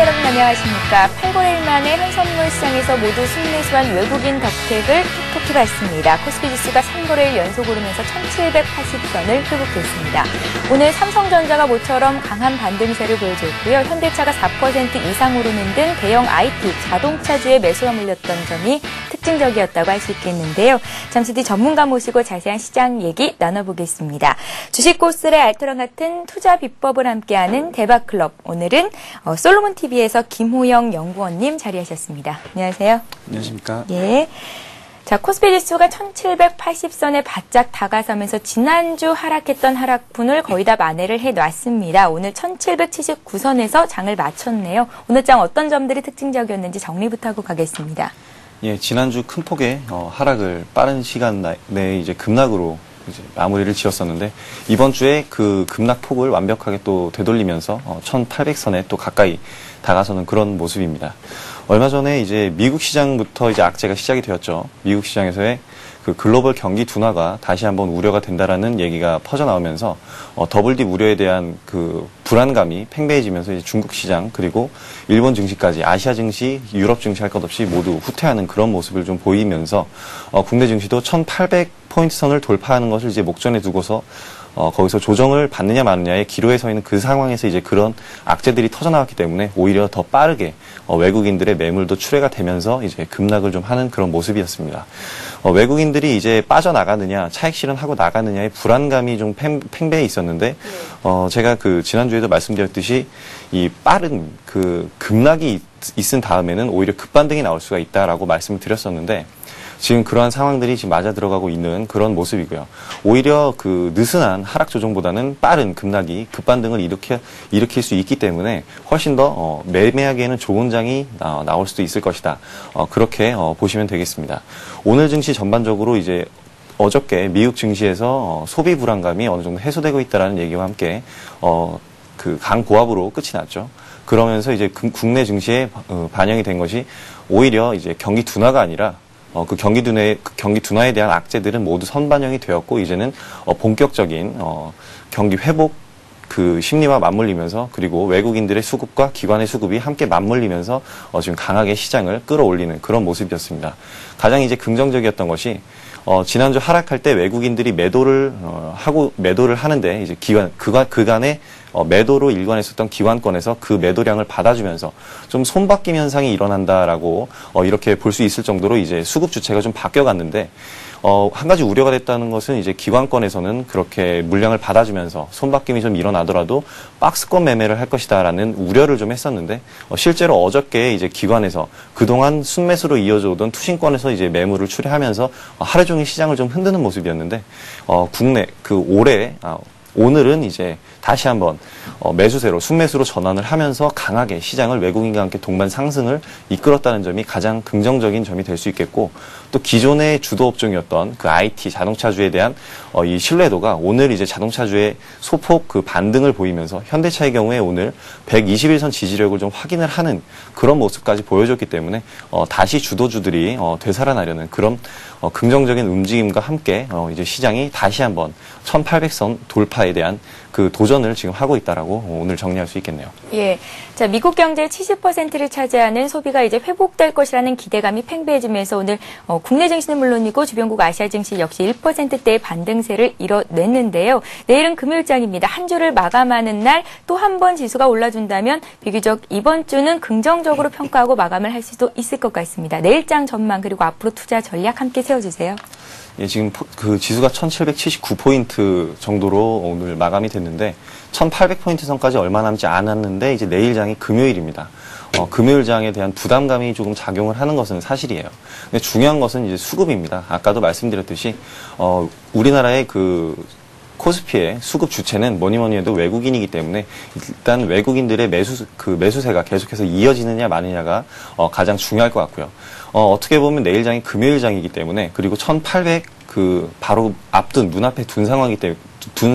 여러분 안녕하십니까. 8거래일 만에 한선물 시장에서 모두 순매수한 외국인 덕택을 톡톡히 봤습니다. 코스피 지수가 3거래일 연속 오르면서 1780선을 회복했습니다. 오늘 삼성전자가 모처럼 강한 반등세를 보여줬고요. 현대차가 4% 이상 오르는 등 대형 IT, 자동차주에 매수가 몰렸던 점이 특징적이었다고 할 수 있겠는데요. 잠시 뒤 전문가 모시고 자세한 시장 얘기 나눠보겠습니다. 주식 고스의 알토란 같은 투자 비법을 함께하는 대박클럽. 오늘은 솔로몬TV에서 김호영 연구원님 자리하셨습니다. 안녕하세요. 안녕하십니까. 예. 자, 코스피 지수가 1780선에 바짝 다가서면서 지난주 하락했던 하락분을 거의 다 만회를 해놨습니다. 오늘 1779선에서 장을 마쳤네요. 오늘 장 어떤 점들이 특징적이었는지 정리부터 하고 가겠습니다. 예, 지난주 큰 폭의 하락을 빠른 시간 내에 이제 급락으로 이제 마무리를 지었었는데, 이번 주에 그 급락 폭을 완벽하게 또 되돌리면서 1800선에 또 가까이 다가서는 그런 모습입니다. 얼마 전에 이제 미국 시장부터 이제 악재가 시작이 되었죠. 미국 시장에서의 그 글로벌 경기 둔화가 다시 한번 우려가 된다라는 얘기가 퍼져나오면서 더블 D 우려에 대한 그 불안감이 팽배해지면서 이제 중국 시장 그리고 일본 증시까지 아시아 증시, 유럽 증시 할 것 없이 모두 후퇴하는 그런 모습을 좀 보이면서 국내 증시도 1800포인트 선을 돌파하는 것을 이제 목전에 두고서 거기서 조정을 받느냐 마느냐의 기로에 서 있는 그 상황에서 이제 그런 악재들이 터져나왔기 때문에 오히려 더 빠르게 외국인들의 매물도 출회가 되면서 이제 급락을 좀 하는 그런 모습이었습니다. 외국인들이 이제 빠져나가느냐, 차익 실현하고 나가느냐의 불안감이 좀 팽배해 있었는데, 제가 그 지난주에도 말씀드렸듯이 이 빠른 그 급락이 있은 다음에는 오히려 급반등이 나올 수가 있다라고 말씀을 드렸었는데, 지금 그러한 상황들이 지금 맞아 들어가고 있는 그런 모습이고요. 오히려 그 느슨한 하락 조정보다는 빠른 급락이 급반등을 일으킬 수 있기 때문에 훨씬 더 매매하기에는 좋은 장이 나올 수도 있을 것이다. 그렇게 보시면 되겠습니다. 오늘 증시 전반적으로 이제 어저께 미국 증시에서 소비 불안감이 어느 정도 해소되고 있다라는 얘기와 함께 그 강보합으로 끝이 났죠. 그러면서 이제 국내 증시에 반영이 된 것이 오히려 이제 경기 둔화가 아니라 그 경기 둔화에 대한 악재들은 모두 선반영이 되었고, 이제는 본격적인 경기 회복 그 심리와 맞물리면서, 그리고 외국인들의 수급과 기관의 수급이 함께 맞물리면서 지금 강하게 시장을 끌어올리는 그런 모습이었습니다. 가장 이제 긍정적이었던 것이 지난주 하락할 때 외국인들이 매도를 하는데 이제 그간에 매도로 일관했었던 기관권에서 그 매도량을 받아주면서 좀 손바뀜 현상이 일어난다라고 이렇게 볼 수 있을 정도로 이제 수급 주체가 좀 바뀌어갔는데, 한 가지 우려가 됐다는 것은 이제 기관권에서는 그렇게 물량을 받아주면서 손바뀜이 좀 일어나더라도 박스권 매매를 할 것이다라는 우려를 좀 했었는데, 실제로 어저께 이제 기관에서 그동안 순매수로 이어져 오던 투신권에서 이제 매물을 출회하면서 하루 종일 시장을 좀 흔드는 모습이었는데, 국내 오늘은 이제 다시 한번 매수세로 순매수로 전환을 하면서 강하게 시장을 외국인과 함께 동반 상승을 이끌었다는 점이 가장 긍정적인 점이 될 수 있겠고, 또 기존의 주도 업종이었던 그 IT 자동차주에 대한 이 신뢰도가 오늘 이제 자동차주의 소폭 그 반등을 보이면서 현대차의 경우에 오늘 121선 지지력을 좀 확인을 하는 그런 모습까지 보여줬기 때문에 다시 주도주들이 되살아나려는 그런 긍정적인 움직임과 함께 이제 시장이 다시 한번 1800선 돌파에 대한 그 도전을 지금 하고 있다라고 오늘 정리할 수 있겠네요. 예. 자, 미국 경제의 70%를 차지하는 소비가 이제 회복될 것이라는 기대감이 팽배해지면서 오늘 국내 증시는 물론이고 주변국 아시아 증시 역시 1%대의 반등세를 이뤄냈는데요. 내일은 금요일장입니다. 한 주를 마감하는 날 또 한 번 지수가 올라준다면 비교적 이번 주는 긍정적으로 평가하고 마감을 할 수도 있을 것 같습니다. 내일장 전망 그리고 앞으로 투자 전략 함께 세워주세요. 예, 지금 그 지수가 1779포인트 정도로 오늘 마감이 됐는데 1800포인트 선까지 얼마 남지 않았는데 이제 내일장이 금요일입니다. 금요일장에 대한 부담감이 조금 작용을 하는 것은 사실이에요. 근데 중요한 것은 이제 수급입니다. 아까도 말씀드렸듯이 우리나라의 그 코스피의 수급 주체는 뭐니 해도 외국인이기 때문에 일단 외국인들의 매수세가 계속해서 이어지느냐 마느냐가 가장 중요할 것 같고요. 어떻게 보면 내일장이 금요일장이기 때문에, 그리고 1800 바로 앞둔 눈앞에 둔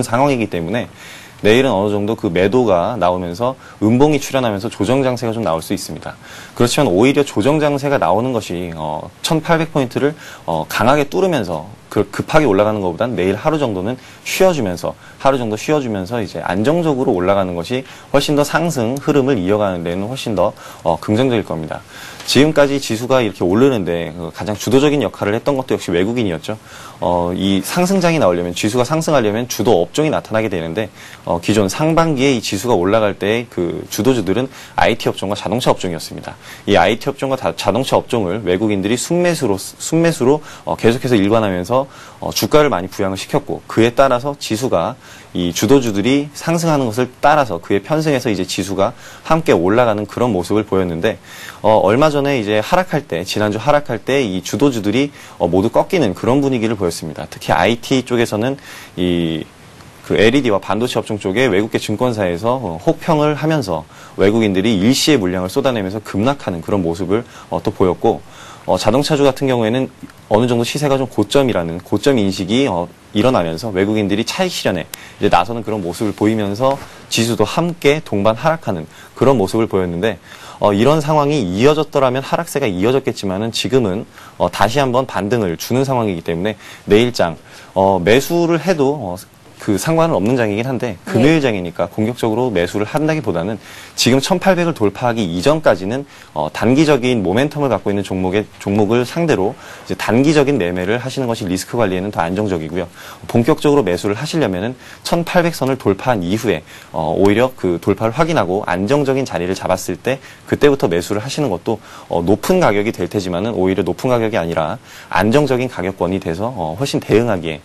상황이기 때문에 내일은 어느 정도 그 매도가 나오면서 음봉이 출현하면서 조정 장세가 좀 나올 수 있습니다. 그렇지만 오히려 조정 장세가 나오는 것이 1800포인트를 강하게 뚫으면서 급하게 올라가는 것보단 내일 하루 정도 쉬어주면서 이제 안정적으로 올라가는 것이 훨씬 더 상승 흐름을 이어가는 데는 훨씬 더 긍정적일 겁니다. 지금까지 지수가 이렇게 오르는데 가장 주도적인 역할을 했던 것도 역시 외국인이었죠. 이 상승장이 나오려면, 지수가 상승하려면 주도 업종이 나타나게 되는데, 기존 상반기에 이 지수가 올라갈 때 그 주도주들은 IT 업종과 자동차 업종이었습니다. 이 IT 업종과 자동차 업종을 외국인들이 순매수로 계속해서 일관하면서 주가를 많이 부양을 시켰고, 그에 따라서 지수가 이 주도주들이 상승하는 것을 따라서 그에 편승해서 이제 지수가 함께 올라가는 그런 모습을 보였는데, 얼마 전에 이제 지난주 하락할 때 이 주도주들이 모두 꺾이는 그런 분위기를 보였습니다. 특히 IT 쪽에서는 그 LED와 반도체 업종 쪽에 외국계 증권사에서 혹평을 하면서 외국인들이 일시에 물량을 쏟아내면서 급락하는 그런 모습을 또 보였고, 자동차주 같은 경우에는 어느 정도 시세가 좀 고점이라는 고점 인식이 일어나면서 외국인들이 차익 실현에 이제 나서는 그런 모습을 보이면서 지수도 함께 동반 하락하는 그런 모습을 보였는데, 이런 상황이 이어졌더라면 하락세가 이어졌겠지만은 지금은 다시 한번 반등을 주는 상황이기 때문에 내일장 매수를 해도 그 상관은 없는 장이긴 한데, 금요일장이니까 공격적으로 매수를 한다기보다는 지금 1800을 돌파하기 이전까지는 단기적인 모멘텀을 갖고 있는 종목을 상대로 이제 단기적인 매매를 하시는 것이 리스크 관리에는 더 안정적이고요. 본격적으로 매수를 하시려면은 1800선을 돌파한 이후에 오히려 그 돌파를 확인하고 안정적인 자리를 잡았을 때 그때부터 매수를 하시는 것도 높은 가격이 될 테지만은 오히려 높은 가격이 아니라 안정적인 가격권이 돼서 훨씬 대응하기에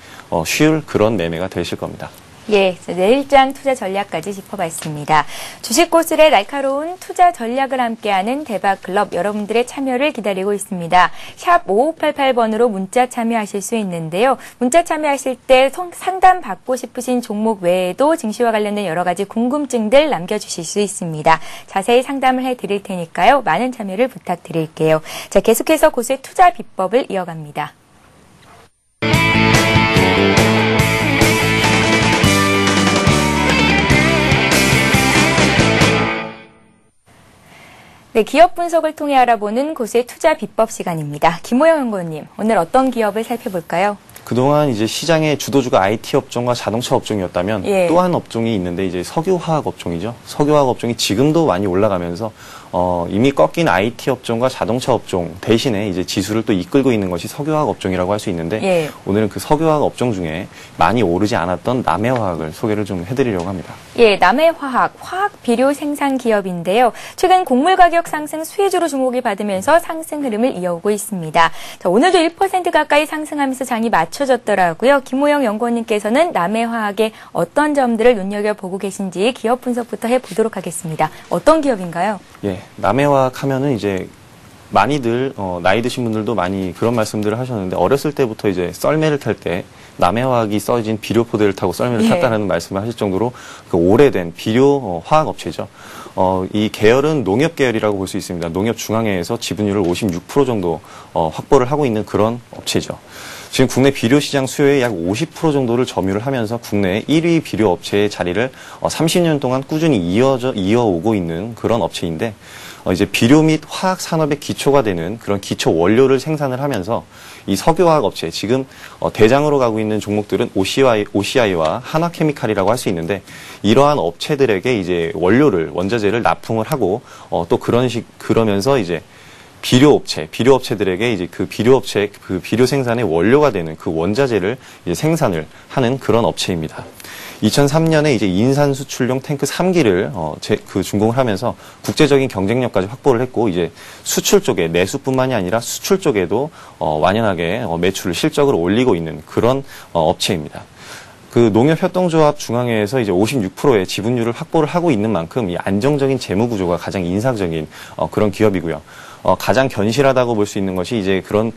쉬울 그런 매매가 되실 겁니다. 예, 내일장 투자 전략까지 짚어봤습니다. 주식고슬의 날카로운 투자 전략을 함께하는 대박클럽, 여러분들의 참여를 기다리고 있습니다. 샵 5588번으로 문자 참여하실 수 있는데요. 문자 참여하실 때 상담 받고 싶으신 종목 외에도 증시와 관련된 여러 가지 궁금증들 남겨주실 수 있습니다. 자세히 상담을 해드릴 테니까요. 많은 참여를 부탁드릴게요. 자, 계속해서 고수의 투자 비법을 이어갑니다. 네, 기업 분석을 통해 알아보는 고수의 투자 비법 시간입니다. 김호영 연구원님, 오늘 어떤 기업을 살펴볼까요? 그동안 이제 시장의 주도주가 IT 업종과 자동차 업종이었다면 또 한 업종이 있는데 이제 석유화학 업종이죠. 석유화학 업종이 지금도 많이 올라가면서 이미 꺾인 IT 업종과 자동차 업종 대신에 이제 지수를 또 이끌고 있는 것이 석유화학 업종이라고 할 수 있는데 오늘은 그 석유화학 업종 중에 많이 오르지 않았던 남해화학을 소개를 좀 해드리려고 합니다. 예, 남해화학, 화학 비료 생산 기업인데요. 최근 곡물 가격 상승 수혜주로 주목이 받으면서 상승 흐름을 이어오고 있습니다. 자, 오늘도 1% 가까이 상승하면서 장이 맞춰졌더라고요. 김호영 연구원님께서는 남해화학의 어떤 점들을 눈여겨보고 계신지 기업 분석부터 해보도록 하겠습니다. 어떤 기업인가요? 예, 남해화학 하면은 이제 많이들 나이 드신 분들도 많이 그런 말씀들을 하셨는데, 어렸을 때부터 이제 썰매를 탈 때 남해화학이 써진 비료포대를 타고 썰매를 탔다는 말씀을 하실 정도로 그 오래된 비료 화학 업체죠. 이 계열은 농협 계열이라고 볼 수 있습니다. 농협중앙회에서 지분율을 56% 정도 확보를 하고 있는 그런 업체죠. 지금 국내 비료 시장 수요의 약 50% 정도를 점유를 하면서 국내 1위 비료 업체의 자리를 30년 동안 꾸준히 이어오고 있는 그런 업체인데, 이제 비료 및 화학 산업의 기초가 되는 그런 기초 원료를 생산을 하면서 이 석유화학 업체, 지금 대장으로 가고 있는 종목들은 OCI와 한화케미칼이라고 할 수 있는데, 이러한 업체들에게 이제 원자재를 납품을 하고 또 그러면서 이제 비료 업체들에게 이제 그 비료 생산의 원료가 되는 그 원자재를 이제 생산을 하는 그런 업체입니다. 2003년에 이제 인산 수출용 탱크 3기를 준공을 하면서 국제적인 경쟁력까지 확보를 했고, 이제 수출 쪽에 내수뿐만이 아니라 수출 쪽에도 완연하게 매출을 실적을 올리고 있는 그런 업체입니다. 그 농협협동조합 중앙회에서 이제 56%의 지분율을 확보를 하고 있는 만큼 이 안정적인 재무 구조가 가장 인상적인 그런 기업이고요. 가장 견실하다고 볼 수 있는 것이 이제 그런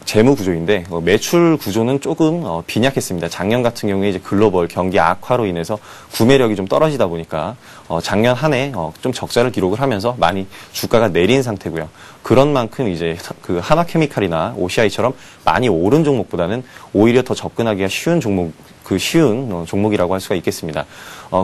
재무 구조인데, 매출 구조는 조금 빈약했습니다. 작년 같은 경우에 이제 글로벌 경기 악화로 인해서 구매력이 좀 떨어지다 보니까 작년 한 해 좀 적자를 기록을 하면서 많이 주가가 내린 상태고요. 그런 만큼 이제 그 한화케미칼이나 OCI처럼 많이 오른 종목보다는 오히려 더 접근하기가 쉬운 종목이라고 할 수가 있겠습니다.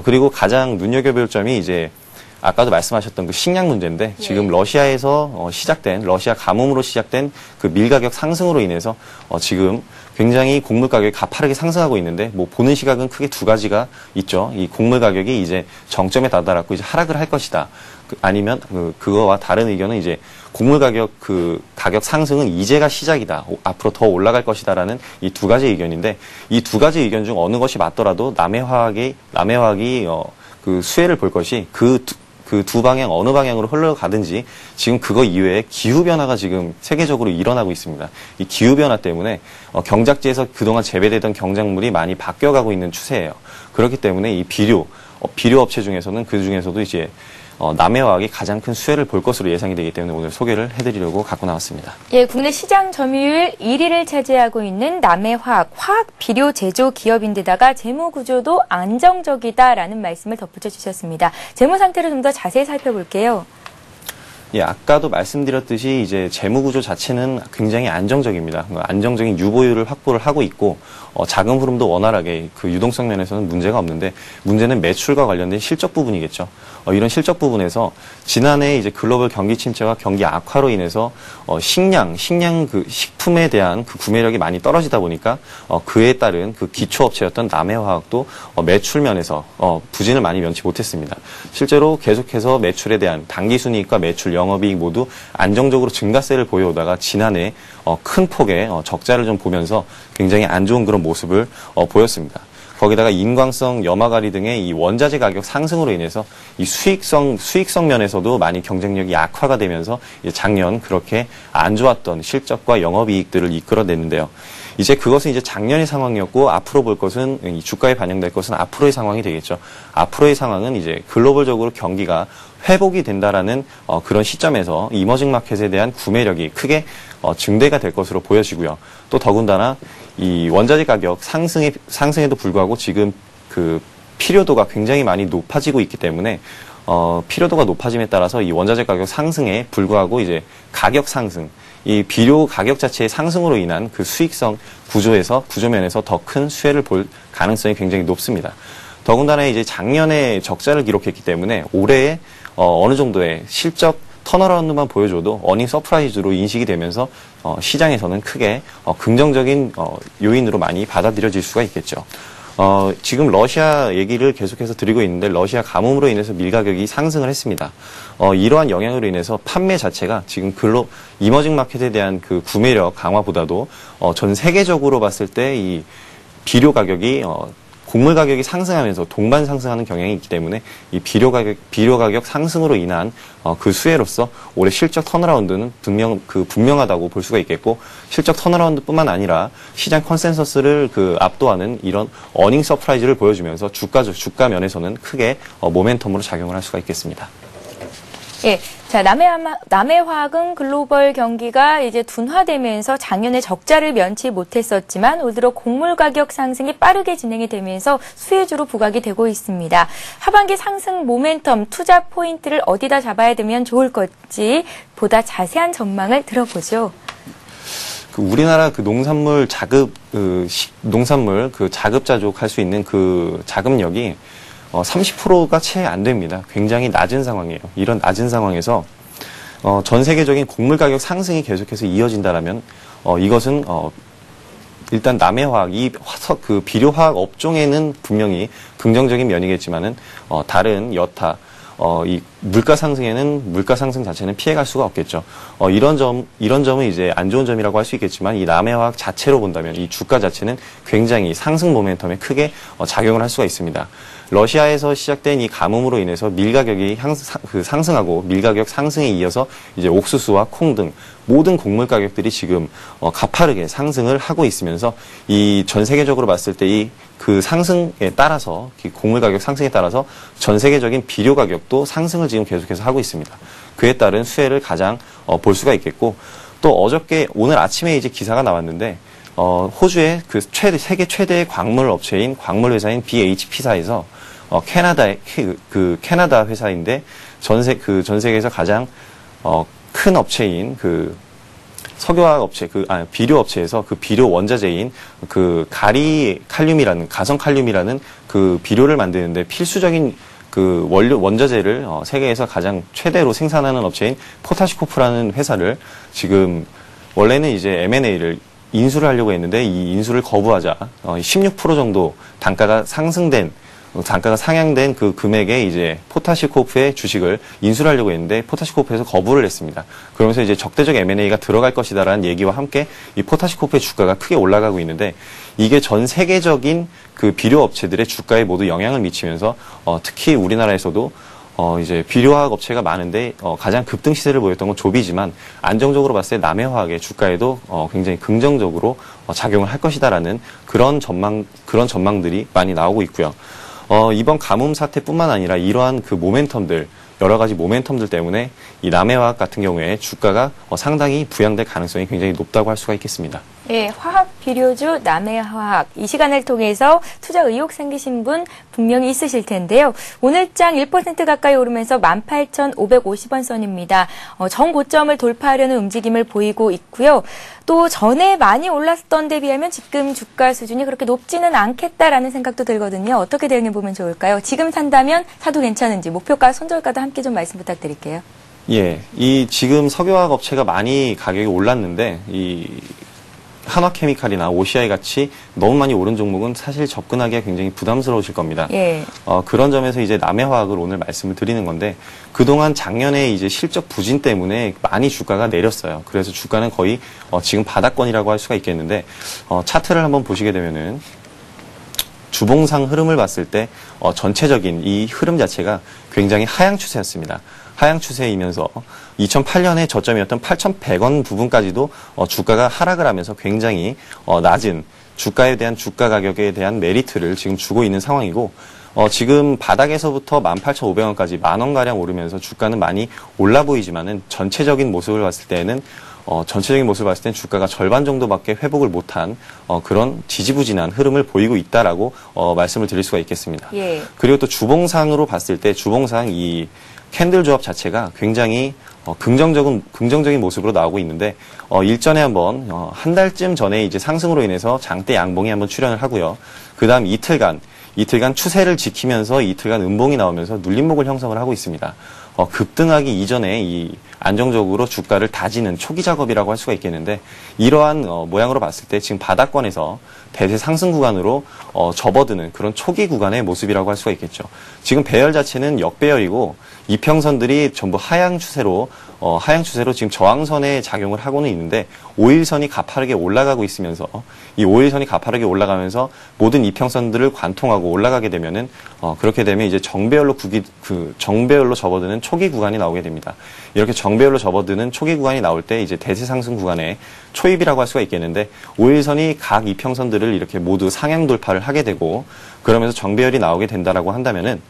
그리고 가장 눈여겨볼 점이 이제 아까도 말씀하셨던 그 식량 문제인데 지금 러시아에서 시작된 러시아 가뭄으로 시작된 그 밀 가격 상승으로 인해서 지금 굉장히 곡물 가격이 가파르게 상승하고 있는데 뭐 보는 시각은 크게 두 가지가 있죠. 이 곡물 가격이 이제 정점에 다다랐고 이제 하락을 할 것이다. 아니면 그거와 다른 의견은 이제 곡물 가격 가격 상승은 이제가 시작이다. 앞으로 더 올라갈 것이다라는 이 두 가지 의견인데 이 두 가지 의견 중 어느 것이 맞더라도 남해화학이 그 수혜를 볼 것이 그 두 방향 어느 방향으로 흘러가든지 지금 그거 이외에 기후변화가 지금 세계적으로 일어나고 있습니다. 이 기후변화 때문에 경작지에서 그동안 재배되던 경작물이 많이 바뀌어가고 있는 추세예요. 그렇기 때문에 이 비료 업체 중에서는 그 중에서도 이제 남해화학이 가장 큰 수혜를 볼 것으로 예상이 되기 때문에 오늘 소개를 해드리려고 갖고 나왔습니다. 예, 국내 시장 점유율 1위를 차지하고 있는 남해화학, 화학 비료 제조 기업인데다가 재무 구조도 안정적이다라는 말씀을 덧붙여 주셨습니다. 재무 상태를 좀 더 자세히 살펴볼게요. 예, 아까도 말씀드렸듯이 이제 재무 구조 자체는 굉장히 안정적입니다. 안정적인 유보율을 확보를 하고 있고 자금 흐름도 원활하게 그 유동성 면에서는 문제가 없는데 문제는 매출과 관련된 실적 부분이겠죠. 이런 실적 부분에서 지난해 이제 글로벌 경기 침체와 경기 악화로 인해서 식량 그 식품에 대한 그 구매력이 많이 떨어지다 보니까 그에 따른 그 기초 업체였던 남해화학도 매출 면에서 부진을 많이 면치 못했습니다. 실제로 계속해서 매출에 대한 당기 순이익과 매출 영업이익 모두 안정적으로 증가세를 보여오다가 지난해 큰 폭의 적자를 좀 보면서 굉장히 안 좋은 그런 모습을 보였습니다. 거기다가 인광성, 염화가리 등의 이 원자재 가격 상승으로 인해서 이 수익성 면에서도 많이 경쟁력이 약화가 되면서 작년 그렇게 안 좋았던 실적과 영업이익들을 이끌어냈는데요. 이제 그것은 이제 작년의 상황이었고 앞으로 볼 것은 이 주가에 반영될 것은 앞으로의 상황이 되겠죠. 앞으로의 상황은 이제 글로벌적으로 경기가 회복이 된다라는 그런 시점에서 이머징 마켓에 대한 구매력이 크게 증대가 될 것으로 보여지고요. 또 더군다나 이 원자재 가격 상승에도 불구하고 지금 그 필요도가 굉장히 많이 높아지고 있기 때문에 필요도가 높아짐에 따라서 이 원자재 가격 상승에 불구하고 이제 가격 상승, 이 비료 가격 자체의 상승으로 인한 그 수익성 구조면에서 더 큰 수혜를 볼 가능성이 굉장히 높습니다. 더군다나 이제 작년에 적자를 기록했기 때문에 올해에 어느 정도의 실적 턴어라운드만 보여줘도 어닝 서프라이즈로 인식이 되면서 시장에서는 크게 긍정적인 요인으로 많이 받아들여질 수가 있겠죠. 지금 러시아 얘기를 계속해서 드리고 있는데 러시아 가뭄으로 인해서 밀 가격이 상승을 했습니다. 이러한 영향으로 인해서 판매 자체가 지금 이머징 마켓에 대한 그 구매력 강화보다도 전 세계적으로 봤을 때 이 비료 가격이 곡물 가격이 상승하면서 동반 상승하는 경향이 있기 때문에 이 비료 가격 상승으로 인한 그 수혜로서 올해 실적 턴어라운드는 분명하다고 볼 수가 있겠고 실적 턴어라운드뿐만 아니라 시장 컨센서스를 압도하는 이런 어닝 서프라이즈를 보여주면서 주가 면에서는 크게 모멘텀으로 작용을 할 수가 있겠습니다. 예. 자, 남해화학은 글로벌 경기가 이제 둔화되면서 작년에 적자를 면치 못했었지만 올 들어 곡물 가격 상승이 빠르게 진행이 되면서 수혜주로 부각이 되고 있습니다. 하반기 상승 모멘텀, 투자 포인트를 어디다 잡아야 되면 좋을 건지 보다 자세한 전망을 들어보죠. 우리나라 농산물 자급자족할 수 있는 그 자금력이 30%가 채 안 됩니다. 굉장히 낮은 상황이에요. 이런 낮은 상황에서 전 세계적인 곡물 가격 상승이 계속해서 이어진다라면 이것은 일단 남해화학, 그 비료화학 업종에는 분명히 긍정적인 면이겠지만은 다른 여타 이 물가 상승에는 물가 상승 자체는 피해갈 수가 없겠죠. 이런 점은 이제 안 좋은 점이라고 할 수 있겠지만 이 남해화학 자체로 본다면 이 주가 자체는 굉장히 상승 모멘텀에 크게 작용을 할 수가 있습니다. 러시아에서 시작된 이 가뭄으로 인해서 밀 가격이 상승하고 밀 가격 상승에 이어서 이제 옥수수와 콩 등 모든 곡물 가격들이 지금 가파르게 상승을 하고 있으면서 이 전 세계적으로 봤을 때 그 상승에 따라서 곡물 가격 상승에 따라서 전 세계적인 비료 가격도 상승을 지금 계속해서 하고 있습니다. 그에 따른 수혜를 가장 볼 수가 있겠고 또 오늘 아침에 이제 기사가 나왔는데 호주의 세계 최대의 광물 업체인 광물 회사인 BHP사에서 캐나다 회사인데 전 세계에서 가장 큰 업체인 석유화학 업체, 비료 업체에서 비료 원자재인 가성 칼륨이라는 비료를 만드는데 필수적인 그 원자재를 세계에서 가장 최대로 생산하는 업체인 포타시코프라는 회사를 지금 원래는 이제 M&A를 인수를 하려고 했는데 이 인수를 거부하자 16% 정도 단가가 상향된 그 금액에 이제 포타시코프의 주식을 인수를 하려고 했는데 포타시코프에서 거부를 했습니다. 그러면서 이제 적대적 M&A가 들어갈 것이다라는 얘기와 함께 이 포타시코프의 주가가 크게 올라가고 있는데 이게 전 세계적인 그 비료 업체들의 주가에 모두 영향을 미치면서 특히 우리나라에서도 이제 비료화학 업체가 많은데 가장 급등 시세를 보였던 건 조비지만 안정적으로 봤을 때 남해화학의 주가에도 굉장히 긍정적으로 작용을 할 것이다라는 그런 전망들이 많이 나오고 있고요. 이번 가뭄 사태뿐만 아니라 이러한 그 모멘텀들, 여러 가지 모멘텀들 때문에 이 남해화학 같은 경우에 주가가 상당히 부양될 가능성이 굉장히 높다고 할 수가 있겠습니다. 예, 화학 비료주 남해화학 이 시간을 통해서 투자 의혹 생기신 분 분명히 있으실 텐데요. 오늘 장 1% 가까이 오르면서 18,550원 선입니다. 정고점을 돌파하려는 움직임을 보이고 있고요. 또 전에 많이 올랐던 데 비하면 지금 주가 수준이 그렇게 높지는 않겠다라는 생각도 들거든요. 어떻게 대응해 보면 좋을까요? 지금 산다면 사도 괜찮은지 목표가 손절가도 함께 좀 말씀 부탁드릴게요. 예, 이 지금 석유화학 업체가 많이 가격이 올랐는데 이 한화케미칼이나 OCI 같이 너무 많이 오른 종목은 사실 접근하기가 굉장히 부담스러우실 겁니다. 예. 그런 점에서 이제 남해화학을 오늘 말씀을 드리는 건데 그동안 작년에 이제 실적 부진 때문에 많이 주가가 내렸어요. 그래서 주가는 거의 지금 바닥권이라고 할 수가 있겠는데 차트를 한번 보시게 되면은 주봉상 흐름을 봤을 때 전체적인 이 흐름 자체가 굉장히 하향 추세였습니다. 하향 추세이면서 2008년에 저점이었던 8,100원 부분까지도 주가가 하락을 하면서 굉장히 낮은 주가 가격에 대한 메리트를 지금 주고 있는 상황이고 지금 바닥에서부터 18,500원까지 만원가량 오르면서 주가는 많이 올라 보이지만은 전체적인 모습을 봤을 때는 주가가 절반 정도밖에 회복을 못한 그런 지지부진한 흐름을 보이고 있다라고 말씀을 드릴 수가 있겠습니다. 예. 그리고 또 주봉상으로 봤을 때 주봉상 이 캔들 조합 자체가 굉장히 긍정적인 모습으로 나오고 있는데 일전에 한번 한 달쯤 전에 이제 상승으로 인해서 장대 양봉이 한번 출현을 하고요. 그다음 이틀간 추세를 지키면서 이틀간 음봉이 나오면서 눌림목을 형성을 하고 있습니다. 급등하기 이전에 이 안정적으로 주가를 다지는 초기 작업이라고 할 수가 있겠는데 이러한 모양으로 봤을 때 지금 바닥권에서 대세 상승 구간으로 접어드는 그런 초기 구간의 모습이라고 할 수가 있겠죠. 지금 배열 자체는 역배열이고 이평선들이 전부 하향 추세로 지금 저항선에 작용을 하고는 있는데 5일선이 가파르게 올라가고 있으면서 이 5일선이 가파르게 올라가면서 모든 이평선들을 관통하고 올라가게 되면은 그렇게 되면 이제 정배열로 접어드는 초기 구간이 나오게 됩니다. 이렇게 정배열로 접어드는 초기 구간이 나올 때 이제 대세 상승 구간의 초입이라고 할 수가 있겠는데 5일선이 각 이평선들을 이렇게 모두 상향 돌파를 하게 되고 그러면서 정배열이 나오게 된다라고 한다면은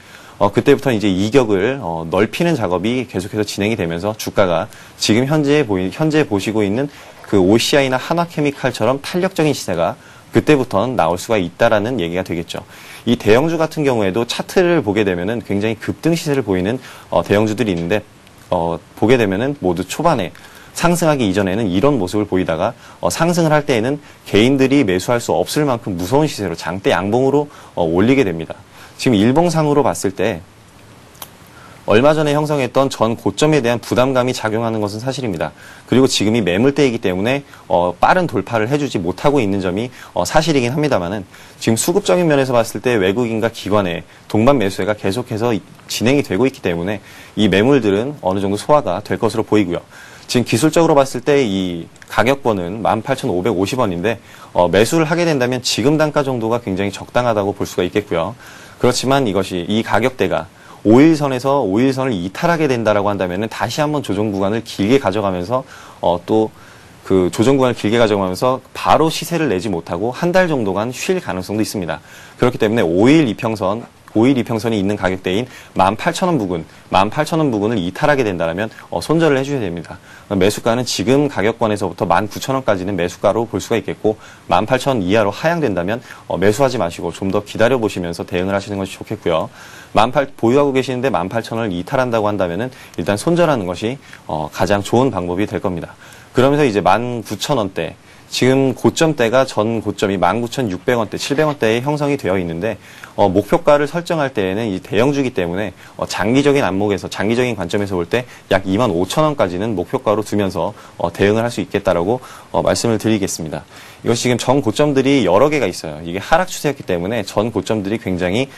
그때부터 이제 이격을 넓히는 작업이 계속해서 진행이 되면서 주가가 지금 현재 보시고 있는 그 OCI나 한화케미칼처럼 탄력적인 시세가 그때부터는 나올 수가 있다라는 얘기가 되겠죠. 이 대형주 같은 경우에도 차트를 보게 되면은 굉장히 급등 시세를 보이는 대형주들이 있는데 보게 되면은 모두 초반에 상승하기 이전에는 이런 모습을 보이다가 상승을 할 때에는 개인들이 매수할 수 없을 만큼 무서운 시세로 장대 양봉으로 올리게 됩니다. 지금 일봉상으로 봤을 때 얼마 전에 형성했던 전 고점에 대한 부담감이 작용하는 것은 사실입니다. 그리고 지금이 매물대이기 때문에 빠른 돌파를 해주지 못하고 있는 점이 사실이긴 합니다만은 지금 수급적인 면에서 봤을 때 외국인과 기관의 동반 매수가 계속해서 진행이 되고 있기 때문에 이 매물들은 어느 정도 소화가 될 것으로 보이고요. 지금 기술적으로 봤을 때 이 가격권은 18,550원인데 매수를 하게 된다면 지금 단가 정도가 굉장히 적당하다고 볼 수가 있겠고요. 그렇지만 이 가격대가 5일선을 이탈하게 된다라고 한다면은 다시 한번 조정 구간을 길게 가져가면서 또 그 조정 구간을 길게 가져가면서 바로 시세를 내지 못하고 한 달 정도간 쉴 가능성도 있습니다. 그렇기 때문에 5일 이평선이 있는 가격대인 18,000원 부근을 이탈하게 된다면 손절을 해주셔야 됩니다. 매수가는 지금 가격권에서부터 19,000원까지는 매수가로 볼 수가 있겠고 18,000원 이하로 하향된다면 매수하지 마시고 좀 더 기다려보시면서 대응을 하시는 것이 좋겠고요. 보유하고 계시는데 18,000원을 이탈한다고 한다면은 일단 손절하는 것이 가장 좋은 방법이 될 겁니다. 그러면서 이제 19,000원대 지금 고점대가 전 고점이 19,600원대, 700원대에 형성이 되어 있는데 목표가를 설정할 때에는 이 대형주기 때문에 장기적인 안목에서 장기적인 관점에서 볼 때 약 25,000원까지는 목표가로 두면서 대응을 할 수 있겠다라고 말씀을 드리겠습니다. 이것이 지금 전 고점들이 여러 개가 있어요. 이게 하락 추세였기 때문에 전 고점들이 굉장히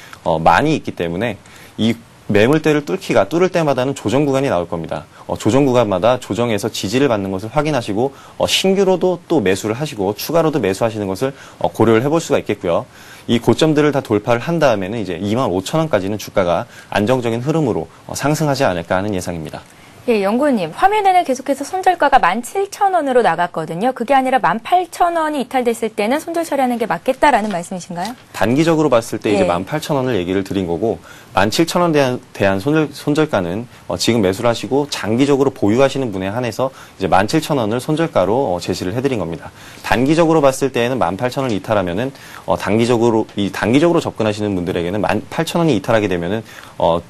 많이 있기 때문에 이 매물대를 뚫을 때마다는 조정 구간이 나올 겁니다. 조정 구간마다 조정에서 지지를 받는 것을 확인하시고 신규로도 또 매수를 하시고 추가로도 매수하시는 것을 고려를 해볼 수가 있겠고요. 이 고점들을 다 돌파를 한 다음에는 이제 25,000원까지는 주가가 안정적인 흐름으로 상승하지 않을까 하는 예상입니다. 예, 연구원님, 화면에는 계속해서 손절가가 17,000원으로 나갔거든요. 그게 아니라 18,000원이 이탈됐을 때는 손절 처리하는 게 맞겠다라는 말씀이신가요? 단기적으로 봤을 때 이제 예. 18,000원을 얘기를 드린 거고 17,000원에 대한 손절가는 지금 매수를 하시고 장기적으로 보유하시는 분에 한해서 이제 17,000원을 손절가로 제시를 해드린 겁니다. 단기적으로 봤을 때에는 18,000원을 이탈하면은 단기적으로 접근하시는 분들에게는 18,000원이 이탈하게 되면은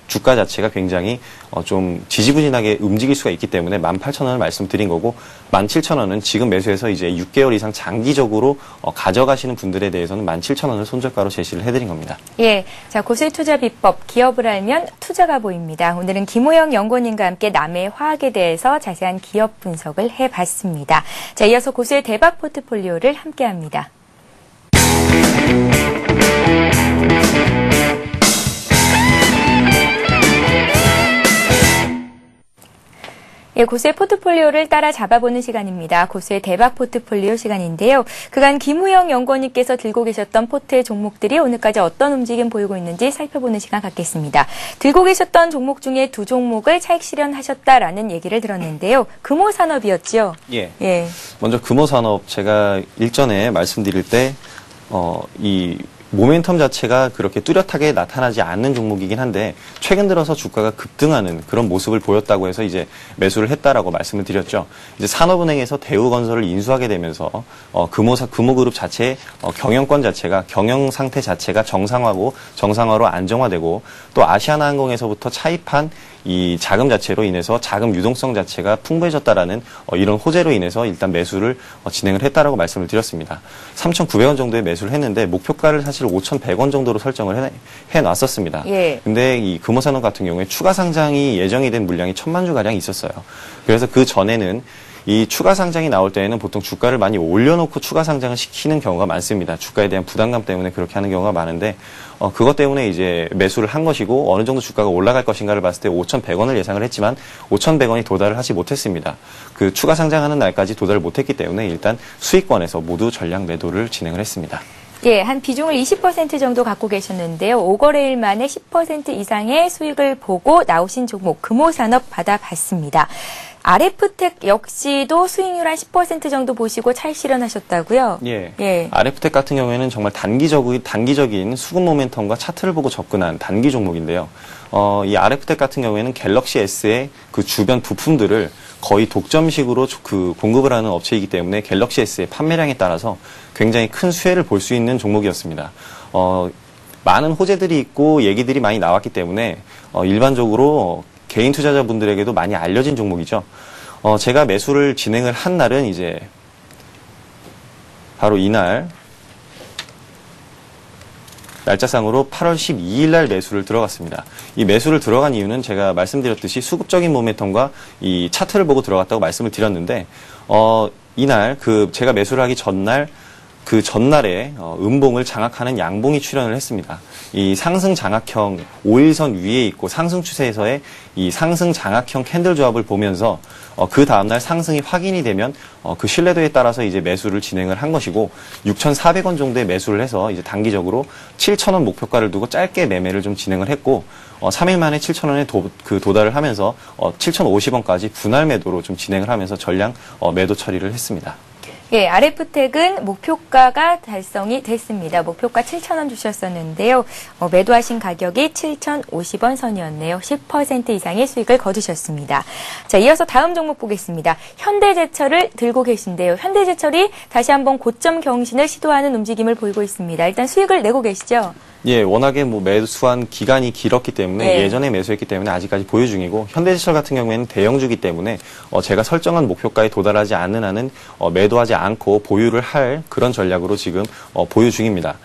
주가 자체가 굉장히 좀 지지부진하게 움직일 수가 있기 때문에 18,000원을 말씀드린 거고 17,000원은 지금 매수해서 이제 6개월 이상 장기적으로 가져가시는 분들에 대해서는 17,000원을 손절가로 제시를 해드린 겁니다. 예, 자 고수의 투자 비법, 기업을 알면 투자가 보입니다. 오늘은 김호영 연구원님과 함께 남해 화학에 대해서 자세한 기업 분석을 해봤습니다. 자, 이어서 고수의 대박 포트폴리오를 함께합니다. 예, 고수의 포트폴리오를 따라 잡아보는 시간입니다. 고수의 대박 포트폴리오 시간인데요. 그간 김우영 연구원님께서 들고 계셨던 포트의 종목들이 오늘까지 어떤 움직임 보이고 있는지 살펴보는 시간 갖겠습니다. 들고 계셨던 종목 중에 두 종목을 차익 실현하셨다라는 얘기를 들었는데요. 금호산업이었죠? 예. 예. 먼저 금호산업 제가 일전에 말씀드릴 때 이 모멘텀 자체가 그렇게 뚜렷하게 나타나지 않는 종목이긴 한데 최근 들어서 주가가 급등하는 그런 모습을 보였다고 해서 이제 매수를 했다라고 말씀을 드렸죠. 이제 산업은행에서 대우건설을 인수하게 되면서 금호그룹 자체의 경영권 자체가 경영 상태 자체가 정상화로 안정화되고 또 아시아나항공에서부터 차입한 이 자금 자체로 인해서 자금 유동성 자체가 풍부해졌다라는 이런 호재로 인해서 일단 매수를 진행을 했다라고 말씀을 드렸습니다. 3,900원 정도에 매수를 했는데 목표가를 사실 5,100원 정도로 설정을 해놨었습니다. 예. 근데 이 금호산업 같은 경우에 추가 상장이 예정이 된 물량이 1,000만 주 가량 있었어요. 그래서 그 전에는 이 추가 상장이 나올 때에는 보통 주가를 많이 올려놓고 추가 상장을 시키는 경우가 많습니다. 주가에 대한 부담감 때문에 그렇게 하는 경우가 많은데 그것 때문에 이제 매수를 한 것이고 어느 정도 주가가 올라갈 것인가를 봤을 때 5,100원을 예상을 했지만 5,100원이 도달을 하지 못했습니다. 그 추가 상장하는 날까지 도달을 못했기 때문에 일단 수익권에서 모두 전량 매도를 진행을 했습니다. 예, 한 비중을 20% 정도 갖고 계셨는데요. 5거래일 만에 10% 이상의 수익을 보고 나오신 종목 금호산업 받아봤습니다. RF텍 역시도 수익률 한 10% 정도 보시고 차익 실현하셨다고요? 예. 예. RF텍 같은 경우에는 정말 단기적인 수급 모멘텀과 차트를 보고 접근한 단기 종목인데요. 이 RF텍 같은 경우에는 갤럭시 S의 그 주변 부품들을 거의 독점식으로 그 공급을 하는 업체이기 때문에 갤럭시 S의 판매량에 따라서 굉장히 큰 수혜를 볼 수 있는 종목이었습니다. 많은 호재들이 있고 얘기들이 많이 나왔기 때문에 일반적으로 개인 투자자분들에게도 많이 알려진 종목이죠. 제가 매수를 진행을 한 날은 이제 바로 이날 날짜상으로 8월 12일 날 매수를 들어갔습니다. 이 매수를 들어간 이유는 제가 말씀드렸듯이 수급적인 모멘텀과 이 차트를 보고 들어갔다고 말씀을 드렸는데 이날 제가 매수를 하기 전날 그 전날에 음봉을 장악하는 양봉이 출현을 했습니다. 이 상승 장악형 5일선 위에 있고 상승 추세에서의 이 상승 장악형 캔들 조합을 보면서 그 다음날 상승이 확인이 되면 그 신뢰도에 따라서 이제 매수를 진행을 한 것이고 6,400원 정도에 매수를 해서 이제 단기적으로 7,000원 목표가를 두고 짧게 매매를 좀 진행을 했고 3일 만에 7,000원에 도달을 하면서 7,050원까지 분할 매도로 좀 진행을 하면서 전량 매도 처리를 했습니다. 예, RF텍은 목표가가 달성이 됐습니다. 목표가 7,000원 주셨었는데요. 매도하신 가격이 7,050원 선이었네요. 10% 이상의 수익을 거두셨습니다. 자, 이어서 다음 종목 보겠습니다. 현대제철을 들고 계신데요. 현대제철이 다시 한번 고점 경신을 시도하는 움직임을 보이고 있습니다. 일단 수익을 내고 계시죠? 예, 워낙에 매수한 기간이 길었기 때문에 네. 예전에 매수했기 때문에 아직까지 보유 중이고 현대제철 같은 경우에는 대형주기 때문에 제가 설정한 목표가에 도달하지 않는 한은 매도하지 않고 보유를 할 그런 전략으로 지금 보유 중입니다.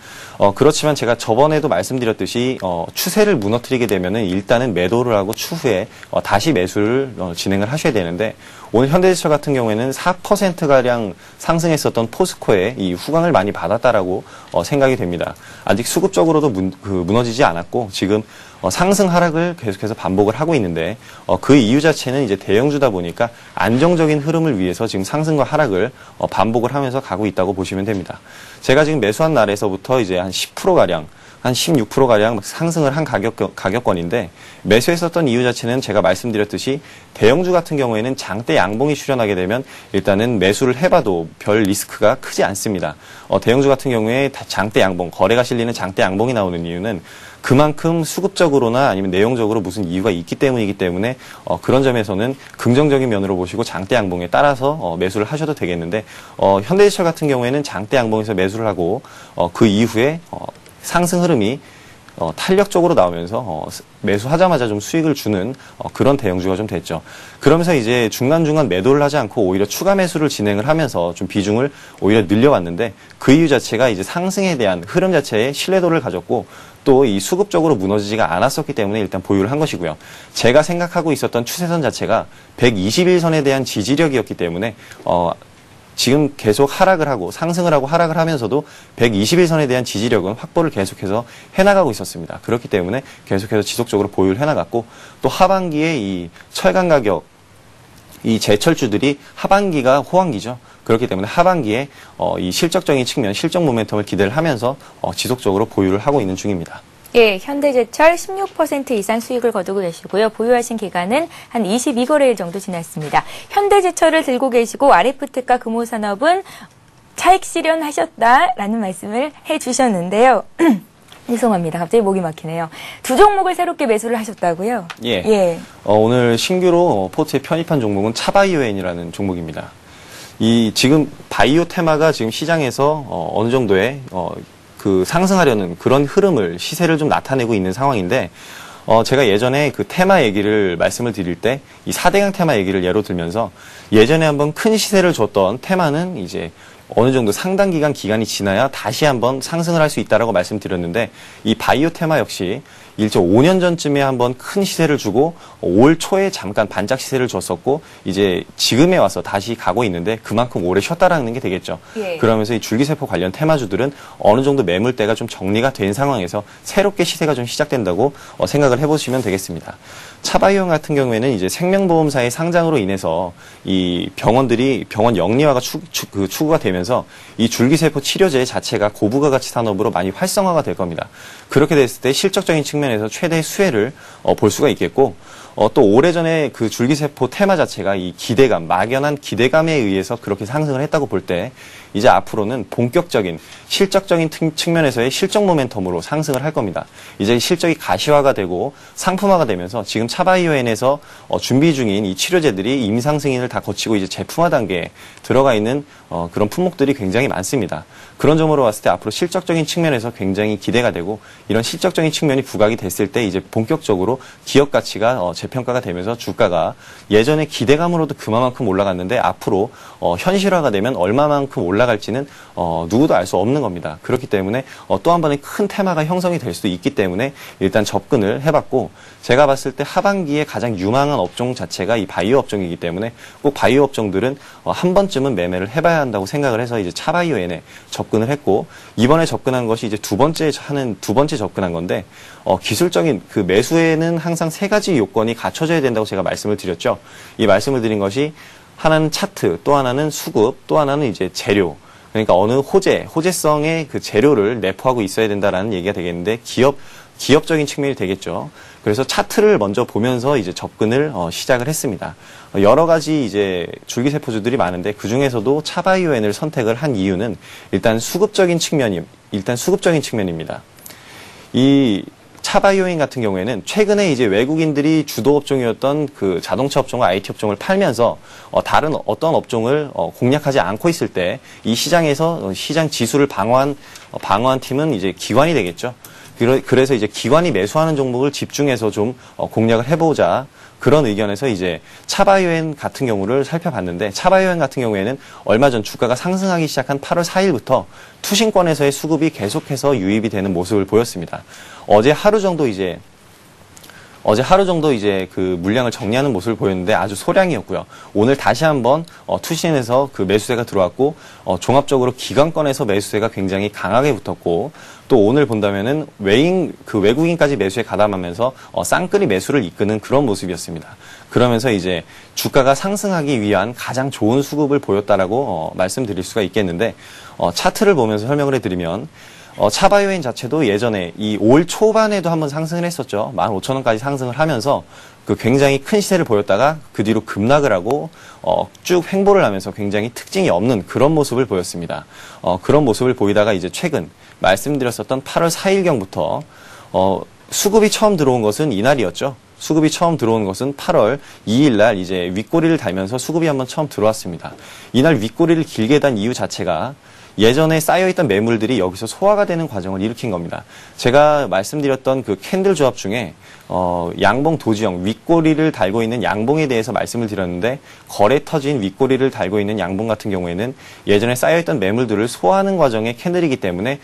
그렇지만 제가 저번에도 말씀드렸듯이 추세를 무너뜨리게 되면은 일단은 매도를 하고 추후에 다시 매수를 진행을 하셔야 되는데 오늘 현대제철 같은 경우에는 4%가량 상승했었던 포스코에 이 후광을 많이 받았다라고 생각이 됩니다. 아직 수급적으로도 무너지지 않았고 지금 상승 하락을 계속해서 반복을 하고 있는데 그 이유 자체는 이제 대형주다 보니까 안정적인 흐름을 위해서 지금 상승과 하락을 반복을 하면서 가고 있다고 보시면 됩니다. 제가 지금 매수한 날에서부터 이제 한 10%가량 한 16%가량 상승을 한 가격권인데 매수했었던 이유 자체는 제가 말씀드렸듯이 대형주 같은 경우에는 장대 양봉이 출현하게 되면 일단은 매수를 해봐도 별 리스크가 크지 않습니다. 대형주 같은 경우에 장대 양봉, 거래가 실리는 장대 양봉이 나오는 이유는 그만큼 수급적으로나 아니면 내용적으로 무슨 이유가 있기 때문이기 때문에 그런 점에서는 긍정적인 면으로 보시고 장대 양봉에 따라서 매수를 하셔도 되겠는데 현대제철 같은 경우에는 장대 양봉에서 매수를 하고 그 이후에 상승 흐름이 탄력적으로 나오면서 매수하자마자 좀 수익을 주는 그런 대형주가 좀 됐죠. 그러면서 이제 중간중간 매도를 하지 않고 오히려 추가 매수를 진행을 하면서 좀 비중을 오히려 늘려왔는데 그 이유 자체가 이제 상승에 대한 흐름 자체에 신뢰도를 가졌고 또 이 수급적으로 무너지지가 않았었기 때문에 일단 보유를 한 것이고요. 제가 생각하고 있었던 추세선 자체가 121선에 대한 지지력이었기 때문에 지금 계속 하락을 하고 상승을 하고 하락을 하면서도 121선에 대한 지지력은 확보를 계속해서 해나가고 있었습니다. 그렇기 때문에 계속해서 지속적으로 보유를 해나갔고 또 하반기에 이 철강 가격 이 제철주들이 하반기가 호황기죠. 그렇기 때문에 하반기에 이 실적적인 측면, 실적 모멘텀을 기대를 하면서 지속적으로 보유를 하고 있는 중입니다. 예, 현대제철 16% 이상 수익을 거두고 계시고요. 보유하신 기간은 한 22거래일 정도 지났습니다. 현대제철을 들고 계시고 RFT가 금호산업은 차익 실현하셨다라는 말씀을 해주셨는데요. 죄송합니다. 갑자기 목이 막히네요. 두 종목을 새롭게 매수를 하셨다고요? 예. 오늘 신규로 포트에 편입한 종목은 차바이오엔이라는 종목입니다. 이 지금 바이오 테마가 지금 시장에서 어느 정도의 그 상승하려는 그런 흐름을 시세를 좀 나타내고 있는 상황인데 제가 예전에 그 테마 얘기를 말씀을 드릴 때 이 4대강 테마 얘기를 예로 들면서 예전에 한번 큰 시세를 줬던 테마는 이제 어느 정도 상당 기간이 지나야 다시 한번 상승을 할 수 있다라고 말씀드렸는데 이 바이오 테마 역시 1.5년 전쯤에 한번 큰 시세를 주고 올 초에 잠깐 반짝 시세를 줬었고 이제 지금에 와서 다시 가고 있는데 그만큼 오래 쉬었다라는 게 되겠죠. 예. 그러면서 이 줄기세포 관련 테마주들은 어느 정도 매물대가 좀 정리가 된 상황에서 새롭게 시세가 좀 시작된다고 생각을 해보시면 되겠습니다. 차바이오 같은 경우에는 이제 생명보험사의 상장으로 인해서 이 병원 영리화가 추구가 되면서 이 줄기세포 치료제 자체가 고부가가치 산업으로 많이 활성화가 될 겁니다. 그렇게 됐을 때 실적적인 측면에서 최대의 수혜를 볼 수가 있겠고 또 오래전에 그 줄기세포 테마 자체가 이 기대감, 막연한 기대감에 의해서 그렇게 상승을 했다고 볼 때 이제 앞으로는 본격적인 실적적인 측면에서의 실적 모멘텀으로 상승을 할 겁니다. 이제 실적이 가시화가 되고 상품화가 되면서 지금 차바이오엔에서 준비 중인 이 치료제들이 임상 승인을 다 거치고 이제 제품화 단계에 들어가 있는 그런 품목들이 굉장히 많습니다. 그런 점으로 봤을 때 앞으로 실적적인 측면에서 굉장히 기대가 되고 이런 실적적인 측면이 부각이 됐을 때 이제 본격적으로 기업 가치가 재평가가 되면서 주가가 예전에 기대감으로도 그만큼 올라갔는데 앞으로 현실화가 되면 얼마만큼 올라갈지는 누구도 알 수 없는 겁니다. 그렇기 때문에 또 한 번의 큰 테마가 형성이 될 수도 있기 때문에 일단 접근을 해봤고 제가 봤을 때 하반기에 가장 유망한 업종 자체가 이 바이오 업종이기 때문에 꼭 바이오 업종들은 한 번쯤은 매매를 해봐야 한다고 생각을 해서 이제 차바이오엔에 접근을 했고 이번에 접근한 것이 이제 두 번째 접근한 건데 기술적인 그 매수에는 항상 세 가지 요건이 갖춰져야 된다고 제가 말씀을 드렸죠. 이 말씀을 드린 것이 하나는 차트, 또 하나는 수급, 또 하나는 이제 재료. 그러니까 어느 호재성의 그 재료를 내포하고 있어야 된다라는 얘기가 되겠는데 기업적인 측면이 되겠죠. 그래서 차트를 먼저 보면서 이제 접근을 시작을 했습니다. 여러 가지 이제 줄기세포주들이 많은데 그 중에서도 차바이오엔을 선택을 한 이유는 일단 수급적인 측면입니다. 이 차바이오엔 같은 경우에는 최근에 이제 외국인들이 주도 업종이었던 그 자동차 업종과 IT 업종을 팔면서 다른 어떤 업종을 공략하지 않고 있을 때 이 시장에서 시장 지수를 방어한 팀은 이제 기관이 되겠죠. 그래서 이제 기관이 매수하는 종목을 집중해서 좀 공략을 해보자. 그런 의견에서 이제 차바이오엔 같은 경우를 살펴봤는데, 차바이오엔 같은 경우에는 얼마 전 주가가 상승하기 시작한 8월 4일부터 투신권에서의 수급이 계속해서 유입이 되는 모습을 보였습니다. 어제 하루 정도 이제 그 물량을 정리하는 모습을 보였는데 아주 소량이었고요. 오늘 다시 한번 투신에서 그 매수세가 들어왔고, 종합적으로 기관권에서 매수세가 굉장히 강하게 붙었고, 또 오늘 본다면은 외국인까지 매수에 가담하면서 쌍끌이 매수를 이끄는 그런 모습이었습니다. 그러면서 이제 주가가 상승하기 위한 가장 좋은 수급을 보였다라고 말씀드릴 수가 있겠는데, 차트를 보면서 설명을 해드리면, 차바이오엔 자체도 예전에 이 5월 초반에도 한번 상승을 했었죠. 15,000원까지 상승을 하면서 그 굉장히 큰 시세를 보였다가 그 뒤로 급락을 하고 쭉 횡보를 하면서 굉장히 특징이 없는 그런 모습을 보였습니다. 그런 모습을 보이다가 이제 최근 말씀드렸었던 8월 4일경부터 수급이 처음 들어온 것은 이날이었죠. 수급이 처음 들어온 것은 8월 2일 날 이제 윗꼬리를 달면서 수급이 한번 처음 들어왔습니다. 이날 윗꼬리를 길게 단 이유 자체가 예전에 쌓여있던 매물들이 여기서 소화가 되는 과정을 일으킨 겁니다. 제가 말씀드렸던 그 캔들 조합 중에 양봉 도지형 윗꼬리를 달고 있는 양봉에 대해서 말씀을 드렸는데, 거래 터진 윗꼬리를 달고 있는 양봉 같은 경우에는 예전에 쌓여있던 매물들을 소화하는 과정의 캔들이기 때문에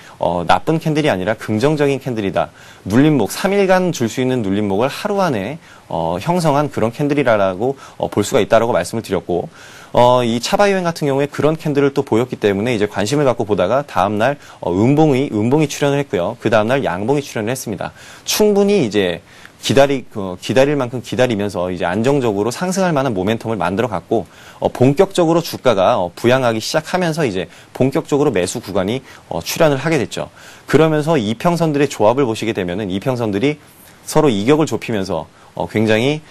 나쁜 캔들이 아니라 긍정적인 캔들이다. 눌림목, 3일간 줄 수 있는 눌림목을 하루 안에 형성한 그런 캔들이라고 볼 수가 있다라고 말씀을 드렸고, 이 차바이오엔 같은 경우에 그런 캔들을 또 보였기 때문에 이제 관심을 갖고 보다가 다음날 음봉이 출현을 했고요. 그 다음날 양봉이 출현을 했습니다. 충분히 이제 기다릴 만큼 기다리면서 이제 안정적으로 상승할 만한 모멘텀을 만들어 갔고, 본격적으로 주가가 부양하기 시작하면서 이제 본격적으로 매수 구간이 출현을 하게 됐죠. 그러면서 이평선들의 조합을 보시게 되면은 이평선들이 서로 이격을 좁히면서 굉장히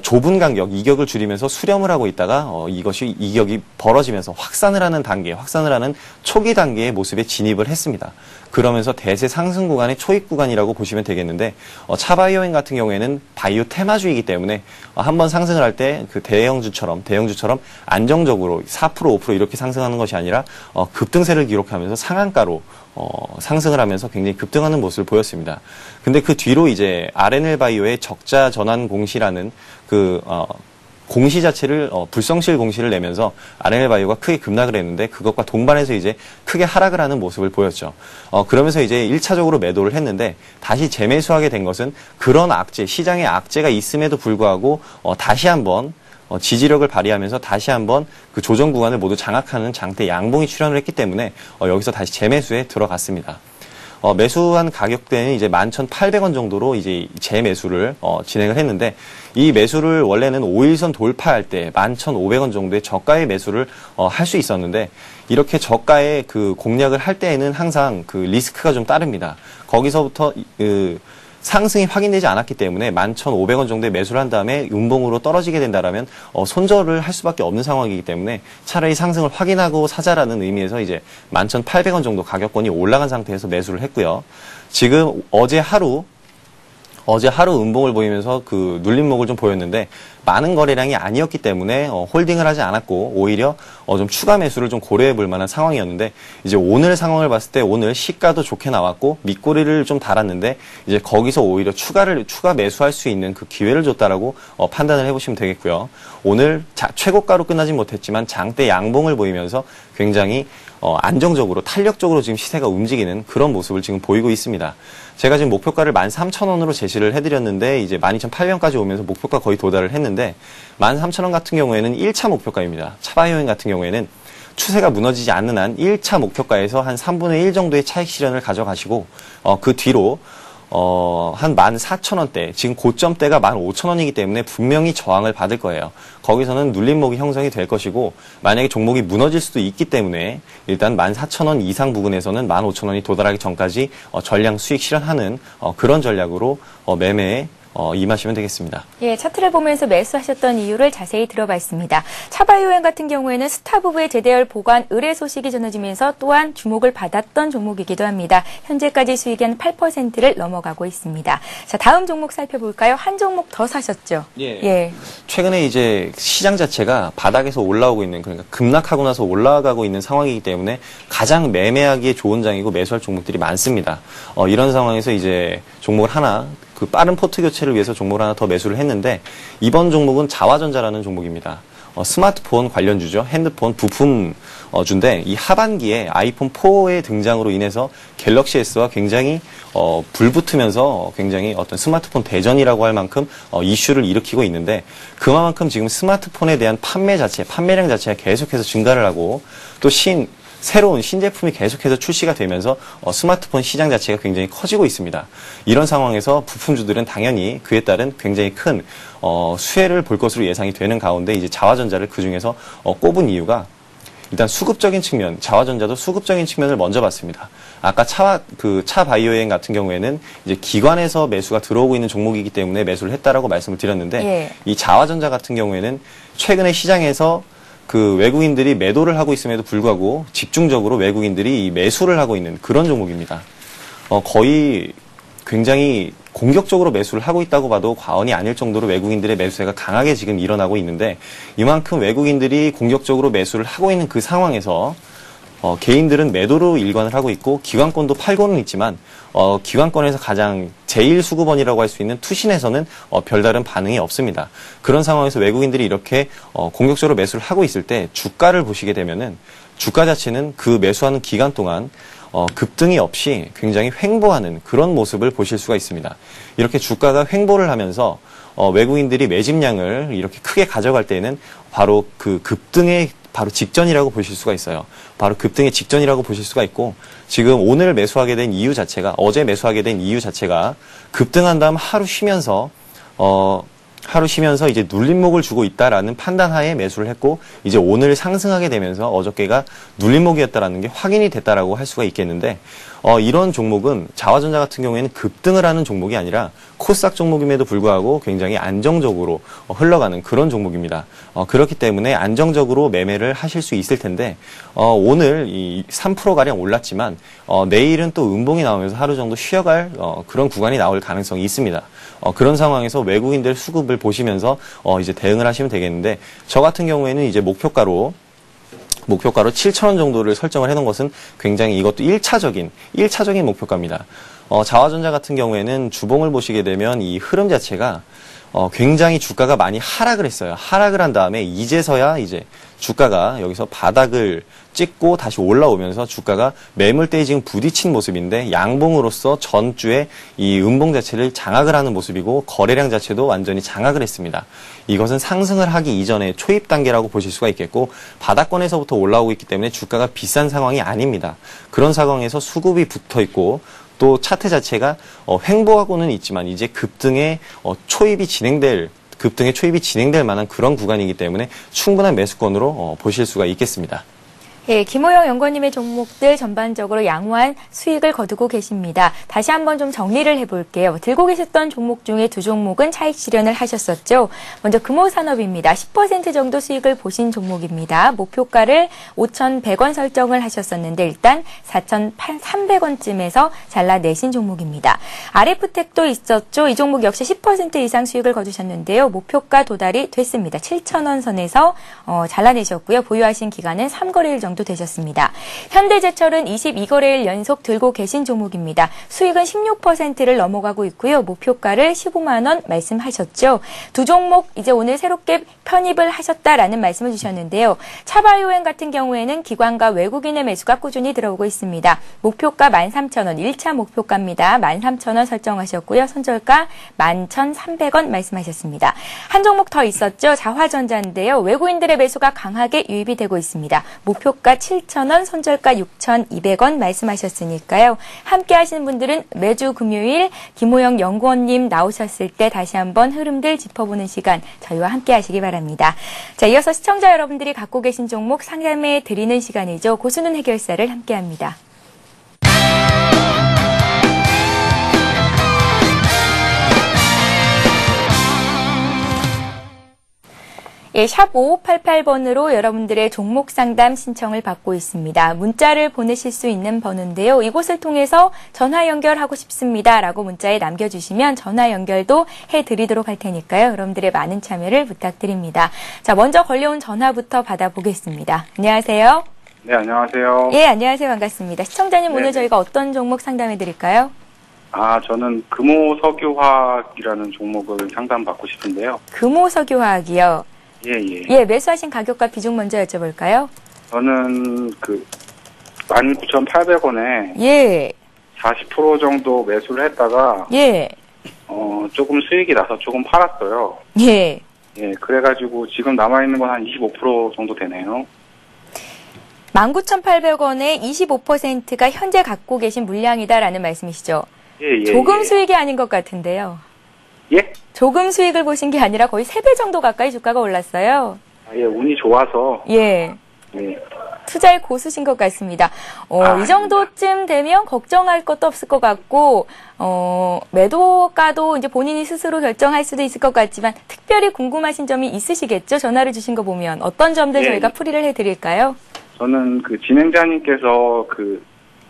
좁은 간격, 이격을 줄이면서 수렴을 하고 있다가 이격이 벌어지면서 확산을 하는 초기 단계의 모습에 진입을 했습니다. 그러면서 대세 상승 구간의 초입 구간이라고 보시면 되겠는데, 차바이오엔 같은 경우에는 바이오 테마주이기 때문에 한번 상승을 할 때 그 대형주처럼 안정적으로 4%, 5% 이렇게 상승하는 것이 아니라 급등세를 기록하면서 상한가로 상승을 하면서 굉장히 급등하는 모습을 보였습니다. 근데 그 뒤로 이제 RNL 바이오의 적자 전환 공시라는 그 공시 자체를 불성실 공시를 내면서 RNL 바이오가 크게 급락을 했는데, 그것과 동반해서 이제 크게 하락을 하는 모습을 보였죠. 그러면서 이제 1차적으로 매도를 했는데, 다시 재매수하게 된 것은 그런 시장의 악재가 있음에도 불구하고 다시 한번 지지력을 발휘하면서 다시 한번 그 조정 구간을 모두 장악하는 장대 양봉이 출현을 했기 때문에 여기서 다시 재매수에 들어갔습니다. 매수한 가격대는 이제 11,800원 정도로 이제 재매수를 진행을 했는데, 이 매수를 원래는 5일선 돌파할 때 11,500원 정도의 저가의 매수를 할 수 있었는데, 이렇게 저가의 그 공략을 할 때에는 항상 그 리스크가 좀 따릅니다. 거기서부터 상승이 확인되지 않았기 때문에 11,500원 정도의 매수를 한 다음에 음봉으로 떨어지게 된다라면 손절을 할 수밖에 없는 상황이기 때문에 차라리 상승을 확인하고 사자라는 의미에서 이제 11,800원 정도 가격권이 올라간 상태에서 매수를 했고요. 지금 어제 하루 음봉을 보이면서 그 눌림목을 좀 보였는데, 많은 거래량이 아니었기 때문에 홀딩을 하지 않았고, 오히려 좀 추가 매수를 좀 고려해 볼 만한 상황이었는데, 이제 오늘 상황을 봤을 때 오늘 시가도 좋게 나왔고 밑꼬리를 좀 달았는데, 이제 거기서 오히려 추가 매수할 수 있는 그 기회를 줬다라고 판단을 해보시면 되겠고요. 오늘 최고가로 끝나진 못했지만 장대 양봉을 보이면서 굉장히 안정적으로 탄력적으로 지금 시세가 움직이는 그런 모습을 지금 보이고 있습니다. 제가 지금 목표가를 13,000원으로 제시를 해드렸는데, 이제 12,800원까지 오면서 목표가 거의 도달을 했는데, 13,000원 같은 경우에는 1차 목표가입니다. 차바이오엔 같은 경우에는 추세가 무너지지 않는 한 1차 목표가에서 한 3분의 1 정도의 차익 실현을 가져가시고, 그 뒤로 한 14,000원대, 지금 고점대가 15,000원이기 때문에 분명히 저항을 받을 거예요. 거기서는 눌림목이 형성이 될 것이고, 만약에 종목이 무너질 수도 있기 때문에 일단 14,000원 이상 부근에서는 15,000원이 도달하기 전까지 전량 수익 실현하는 그런 전략으로 매매에 임하시면 되겠습니다. 예, 차트를 보면서 매수하셨던 이유를 자세히 들어봤습니다. 차바이오엠 같은 경우에는 스타부부의 제대열 보관 의뢰 소식이 전해지면서 또한 주목을 받았던 종목이기도 합니다. 현재까지 수익이 한 8%를 넘어가고 있습니다. 자, 다음 종목 살펴볼까요? 한 종목 더 사셨죠? 예. 최근에 이제 시장 자체가 바닥에서 올라오고 있는, 그러니까 급락하고 나서 올라가고 있는 상황이기 때문에 가장 매매하기에 좋은 장이고 매수할 종목들이 많습니다. 이런 상황에서 이제 종목을 하나, 그 빠른 포트 교체를 위해서 종목을 하나 더 매수를 했는데, 이번 종목은 자화전자라는 종목입니다. 스마트폰 관련주죠. 핸드폰 부품주인데, 이 하반기에 아이폰 4의 등장으로 인해서 갤럭시 S와 굉장히 불붙으면서 굉장히 어떤 스마트폰 대전이라고 할 만큼 이슈를 일으키고 있는데, 그만큼 지금 스마트폰에 대한 판매량 자체가 계속해서 증가를 하고, 또 새로운 신제품이 계속해서 출시가 되면서 스마트폰 시장 자체가 굉장히 커지고 있습니다. 이런 상황에서 부품주들은 당연히 그에 따른 굉장히 큰 수혜를 볼 것으로 예상이 되는 가운데, 이제 자화전자를 그 중에서 꼽은 이유가, 일단 수급적인 측면, 자화전자도 수급적인 측면을 먼저 봤습니다. 아까 차 바이오엠 같은 경우에는 이제 기관에서 매수가 들어오고 있는 종목이기 때문에 매수를 했다라고 말씀을 드렸는데, 예. 이 자화전자 같은 경우에는 최근에 시장에서 그 외국인들이 매도를 하고 있음에도 불구하고 집중적으로 외국인들이 이 매수를 하고 있는 그런 종목입니다. 거의 굉장히 공격적으로 매수를 하고 있다고 봐도 과언이 아닐 정도로 외국인들의 매수세가 강하게 지금 일어나고 있는데, 이만큼 외국인들이 공격적으로 매수를 하고 있는 그 상황에서 개인들은 매도로 일관을 하고 있고, 기관권도 팔고는 있지만 기관권에서 가장 제1수급원이라고 할 수 있는 투신에서는 별다른 반응이 없습니다. 그런 상황에서 외국인들이 이렇게 공격적으로 매수를 하고 있을 때 주가를 보시게 되면은, 주가 자체는 그 매수하는 기간 동안 급등이 없이 굉장히 횡보하는 그런 모습을 보실 수가 있습니다. 이렇게 주가가 횡보를 하면서 외국인들이 매집량을 이렇게 크게 가져갈 때에는 바로 그 급등의 바로 직전이라고 보실 수가 있어요. 바로 급등의 직전이라고 보실 수가 있고, 지금 오늘 매수하게 된 이유 자체가, 어제 매수하게 된 이유 자체가 급등한 다음 하루 쉬면서 이제 눌림목을 주고 있다라는 판단하에 매수를 했고, 이제 오늘 상승하게 되면서 어저께가 눌림목이었다라는 게 확인이 됐다라고 할 수가 있겠는데, 이런 종목은 자화전자 같은 경우에는 급등을 하는 종목이 아니라 코스닥 종목임에도 불구하고 굉장히 안정적으로 흘러가는 그런 종목입니다. 그렇기 때문에 안정적으로 매매를 하실 수 있을 텐데, 오늘 이 3%가량 올랐지만 내일은 또 음봉이 나오면서 하루 정도 쉬어갈 그런 구간이 나올 가능성이 있습니다. 그런 상황에서 외국인들 수급을 보시면서 이제 대응을 하시면 되겠는데, 저 같은 경우에는 이제 목표가로 7,000원 정도를 설정을 해놓은 것은 굉장히, 이것도 1차적인 목표가입니다. 자화전자 같은 경우에는 주봉을 보시게 되면 이 흐름 자체가 굉장히 주가가 많이 하락을 했어요. 하락을 한 다음에 이제서야 이제 주가가 여기서 바닥을 찍고 다시 올라오면서 주가가 매물대에 지금 부딪힌 모습인데, 양봉으로서 전주에 이 음봉 자체를 장악을 하는 모습이고, 거래량 자체도 완전히 장악을 했습니다. 이것은 상승을 하기 이전에 초입 단계라고 보실 수가 있겠고, 바닥권에서부터 올라오고 있기 때문에 주가가 비싼 상황이 아닙니다. 그런 상황에서 수급이 붙어 있고, 또 차트 자체가 횡보하고는 있지만 이제 급등의 초입이 진행될 만한 그런 구간이기 때문에 충분한 매수권으로 보실 수가 있겠습니다. 예, 김호영 연구원님의 종목들 전반적으로 양호한 수익을 거두고 계십니다. 다시 한번 좀 정리를 해볼게요. 들고 계셨던 종목 중에 두 종목은 차익 실현을 하셨었죠. 먼저 금호산업입니다. 10% 정도 수익을 보신 종목입니다. 목표가를 5,100원 설정을 하셨었는데 일단 4,300원쯤에서 잘라내신 종목입니다. RF텍도 있었죠. 이 종목 역시 10% 이상 수익을 거두셨는데요. 목표가 도달이 됐습니다. 7,000원 선에서 잘라내셨고요. 보유하신 기간은 3거래일 정도 되셨습니다. 현대제철은 22거래일 연속 들고 계신 종목입니다. 수익은 16%를 넘어가고 있고요. 목표가를 15만 원 말씀하셨죠. 두 종목 이제 오늘 새롭게 편입을 하셨다라는 말씀을 주셨는데요. 차바이오엠 같은 경우에는 기관과 외국인의 매수가 꾸준히 들어오고 있습니다. 목표가 13,000원, 1차 목표가입니다. 13,000원 설정하셨고요. 손절가 11,300원 말씀하셨습니다. 한 종목 더 있었죠. 자화전자인데요. 외국인들의 매수가 강하게 유입이 되고 있습니다. 목표가 7,000원, 손절가 6,200원 말씀하셨으니까요. 함께 하시는 분들은 매주 금요일 김호영 연구원님 나오셨을 때 다시 한번 흐름들 짚어보는 시간 저희와 함께 하시기 바랍니다. 자, 이어서 시청자 여러분들이 갖고 계신 종목 상담해 드리는 시간이죠. 고수는 해결사를 함께합니다. 예, 샵 5588번으로 여러분들의 종목 상담 신청을 받고 있습니다. 문자를 보내실 수 있는 번호인데요. 이곳을 통해서 전화 연결하고 싶습니다. 라고 문자에 남겨주시면 전화 연결도 해드리도록 할 테니까요. 여러분들의 많은 참여를 부탁드립니다. 자, 먼저 걸려온 전화부터 받아보겠습니다. 안녕하세요. 네, 안녕하세요. 예, 안녕하세요. 반갑습니다. 시청자님, 오늘 저희가 어떤 종목 상담해 드릴까요? 저는 금호석유화학이라는 종목을 상담받고 싶은데요. 금호석유화학이요. 예. 예, 매수하신 가격과 비중 먼저 여쭤볼까요? 저는 19,800원에 예, 40% 정도 매수를 했다가 예, 조금 수익이 나서 조금 팔았어요. 예. 예, 그래가지고 지금 남아있는 건 한 25% 정도 되네요. 19,800원에 25%가 현재 갖고 계신 물량이다라는 말씀이시죠? 예. 조금 수익이 아닌 것 같은데요. 예? 조금 수익을 보신 게 아니라 거의 3배 정도 가까이 주가가 올랐어요. 예, 운이 좋아서. 예. 예. 투자에 고수신 것 같습니다. 이 정도쯤 되면 걱정할 것도 없을 것 같고, 매도가도 이제 본인이 스스로 결정할 수도 있을 것 같지만, 특별히 궁금하신 점이 있으시겠죠? 전화를 주신 거 보면. 어떤 점들 예. 저희가 풀이를 해드릴까요? 저는 진행자님께서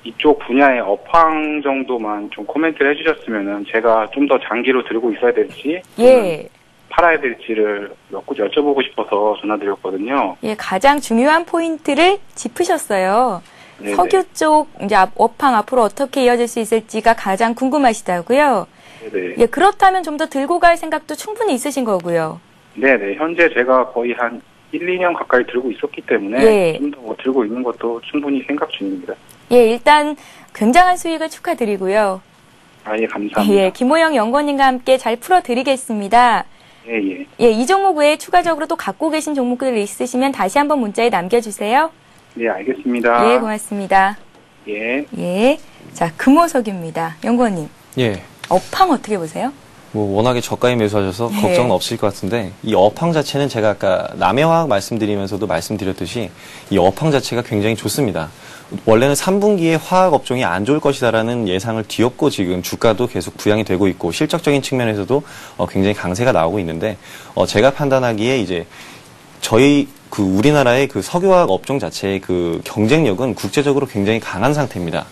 이쪽 분야의 업황 정도만 좀 코멘트를 해주셨으면은 제가 좀 더 장기로 들고 있어야 될지, 예. 팔아야 될지를 몇 가지 여쭤보고 싶어서 전화드렸거든요. 예, 가장 중요한 포인트를 짚으셨어요. 네네. 석유 쪽 이제 업황 앞으로 어떻게 이어질 수 있을지가 가장 궁금하시다고요. 네네. 예, 그렇다면 좀 더 들고 갈 생각도 충분히 있으신 거고요. 네네. 현재 제가 거의 한 1, 2년 가까이 들고 있었기 때문에 예. 좀 더 들고 있는 것도 충분히 생각 중입니다. 예, 일단 굉장한 수익을 축하드리고요. 예, 감사합니다. 예, 김호영 연구원님과 함께 잘 풀어드리겠습니다. 예. 예, 이 종목 외에 추가적으로 또 갖고 계신 종목들 있으시면 다시 한번 문자에 남겨주세요. 네, 알겠습니다. 예, 고맙습니다. 예. 예, 자, 금호석유입니다. 연구원님, 예. 업황 어떻게 보세요? 워낙에 저가에 매수하셔서 네. 걱정은 없으실 것 같은데, 이 업황 자체는 제가 아까 남해화학 말씀드리면서도 말씀드렸듯이 이 업황 자체가 굉장히 좋습니다. 원래는 3분기에 화학 업종이 안 좋을 것이다라는 예상을 뒤엎고 지금 주가도 계속 부양이 되고 있고 실적적인 측면에서도 굉장히 강세가 나오고 있는데, 제가 판단하기에 이제 저희 우리나라의 석유화학 업종 자체의 경쟁력은 국제적으로 굉장히 강한 상태입니다.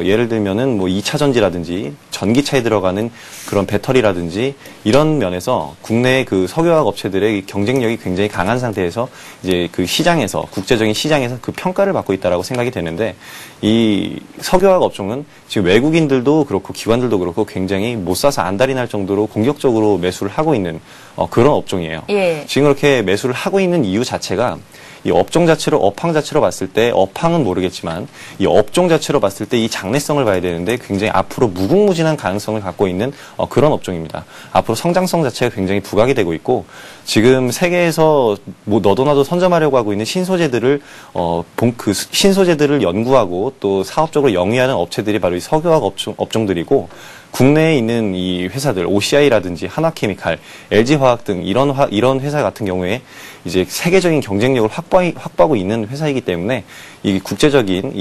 예를 들면은 2차 전지라든지 전기차에 들어가는 그런 배터리라든지 이런 면에서 국내의 석유화학 업체들의 경쟁력이 굉장히 강한 상태에서 이제 시장에서, 국제적인 시장에서 평가를 받고 있다라고 생각이 되는데, 이 석유화학 업종은 지금 외국인들도 그렇고 기관들도 그렇고 굉장히 못 사서 안달이 날 정도로 공격적으로 매수를 하고 있는 그런 업종이에요. 예. 지금 그렇게 매수를 하고 있는 이유 자체가 이 업종 자체로, 업황 자체로 봤을 때, 업황은 모르겠지만, 이 업종 자체로 봤을 때 이 장래성을 봐야 되는데 굉장히 앞으로 무궁무진한 가능성을 갖고 있는 그런 업종입니다. 앞으로 성장성 자체가 굉장히 부각이 되고 있고, 지금 세계에서 너도 나도 선점하려고 하고 있는 신소재들을, 신소재들을 연구하고 또 사업적으로 영위하는 업체들이 바로 이 석유화학 업종들이고, 국내에 있는 이 회사들, OCI라든지 한화케미칼, LG화학 등 이런 회사 같은 경우에 이제 세계적인 경쟁력을 확보하고 있는 회사이기 때문에 이 국제적인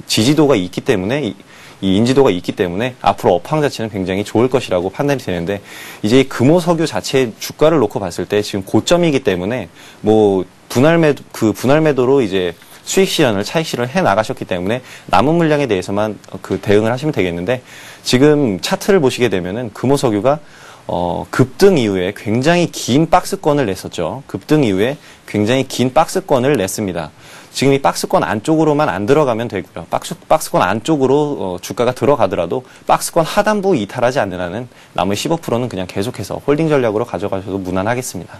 지지도가 있기 때문에 이 인지도가 있기 때문에 앞으로 업황 자체는 굉장히 좋을 것이라고 판단이 되는데, 이제 이 금호석유 자체의 주가를 놓고 봤을 때 지금 고점이기 때문에 분할 매도로 이제 수익 실현을, 차익 실현을 해 나가셨기 때문에 남은 물량에 대해서만 대응을 하시면 되겠는데, 지금 차트를 보시게 되면은 금호석유가 급등 이후에 굉장히 긴 박스권을 냈었죠. 급등 이후에 굉장히 긴 박스권을 냈습니다. 지금 이 박스권 안쪽으로만 안 들어가면 되고요. 박스권 안쪽으로 주가가 들어가더라도 박스권 하단부 이탈하지 않는 한은 남은 15%는 그냥 계속해서 홀딩 전략으로 가져가셔도 무난하겠습니다.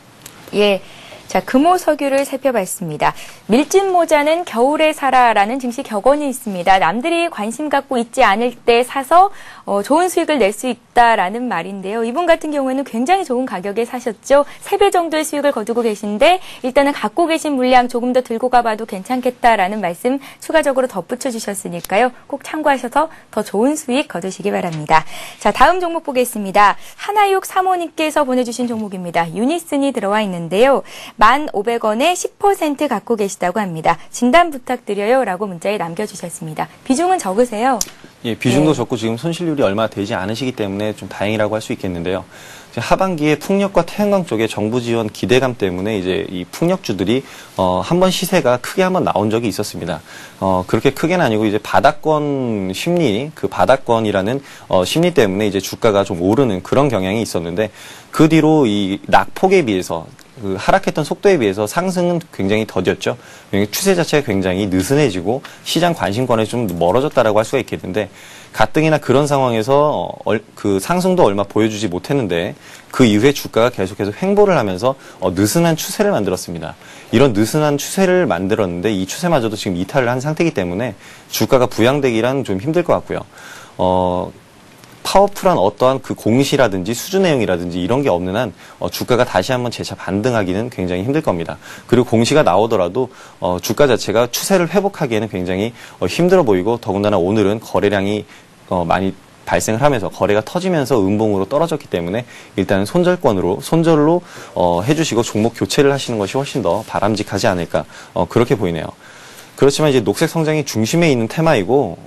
예. 자, 금호석유를 살펴봤습니다. 밀짚 모자는 겨울에 사라라는 증시 격언이 있습니다. 남들이 관심 갖고 있지 않을 때 사서 좋은 수익을 낼 수 있다라는 말인데요. 이분 같은 경우에는 굉장히 좋은 가격에 사셨죠. 3배 정도의 수익을 거두고 계신데, 일단은 갖고 계신 물량 조금 더 들고 가봐도 괜찮겠다라는 말씀 추가적으로 덧붙여 주셨으니까요. 꼭 참고하셔서 더 좋은 수익 거두시기 바랍니다. 자, 다음 종목 보겠습니다. 하나육 사모님께서 보내주신 종목입니다. 유니슨이 들어와 있는데요. 1,500원에 10% 갖고 계시다고 합니다. 진단 부탁드려요 라고 문자에 남겨주셨습니다. 비중은 적으세요? 예, 비중도 적고 지금 손실률이 얼마 되지 않으시기 때문에 좀 다행이라고 할 수 있겠는데요. 이제 하반기에 풍력과 태양광 쪽에 정부 지원 기대감 때문에 이제 이 풍력주들이 한번 시세가 크게 한번 나온 적이 있었습니다. 그렇게 크게는 아니고 이제 바닥권 심리, 그 바닥권이라는 심리 때문에 이제 주가가 좀 오르는 그런 경향이 있었는데 그 뒤로 이 낙폭에 비해서 그 하락했던 속도에 비해서 상승은 굉장히 더뎠죠. 추세 자체가 굉장히 느슨해지고 시장 관심권에 좀 멀어졌다라고 할 수가 있겠는데 가뜩이나 그런 상황에서 그 상승도 얼마 보여주지 못했는데 그 이후에 주가가 계속해서 횡보를 하면서 느슨한 추세를 만들었습니다. 이런 느슨한 추세를 만들었는데 이 추세마저도 지금 이탈을 한 상태이기 때문에 주가가 부양되기란 좀 힘들 것 같고요. 파워풀한 어떠한 그 공시라든지 수주 내용이라든지 이런 게 없는 한 주가가 다시 한번 재차 반등하기는 굉장히 힘들 겁니다. 그리고 공시가 나오더라도 주가 자체가 추세를 회복하기에는 굉장히 힘들어 보이고 더군다나 오늘은 거래량이 많이 발생을 하면서 거래가 터지면서 음봉으로 떨어졌기 때문에 일단은 손절로 해주시고 종목 교체를 하시는 것이 훨씬 더 바람직하지 않을까 그렇게 보이네요. 그렇지만 이제 녹색 성장이 중심에 있는 테마이고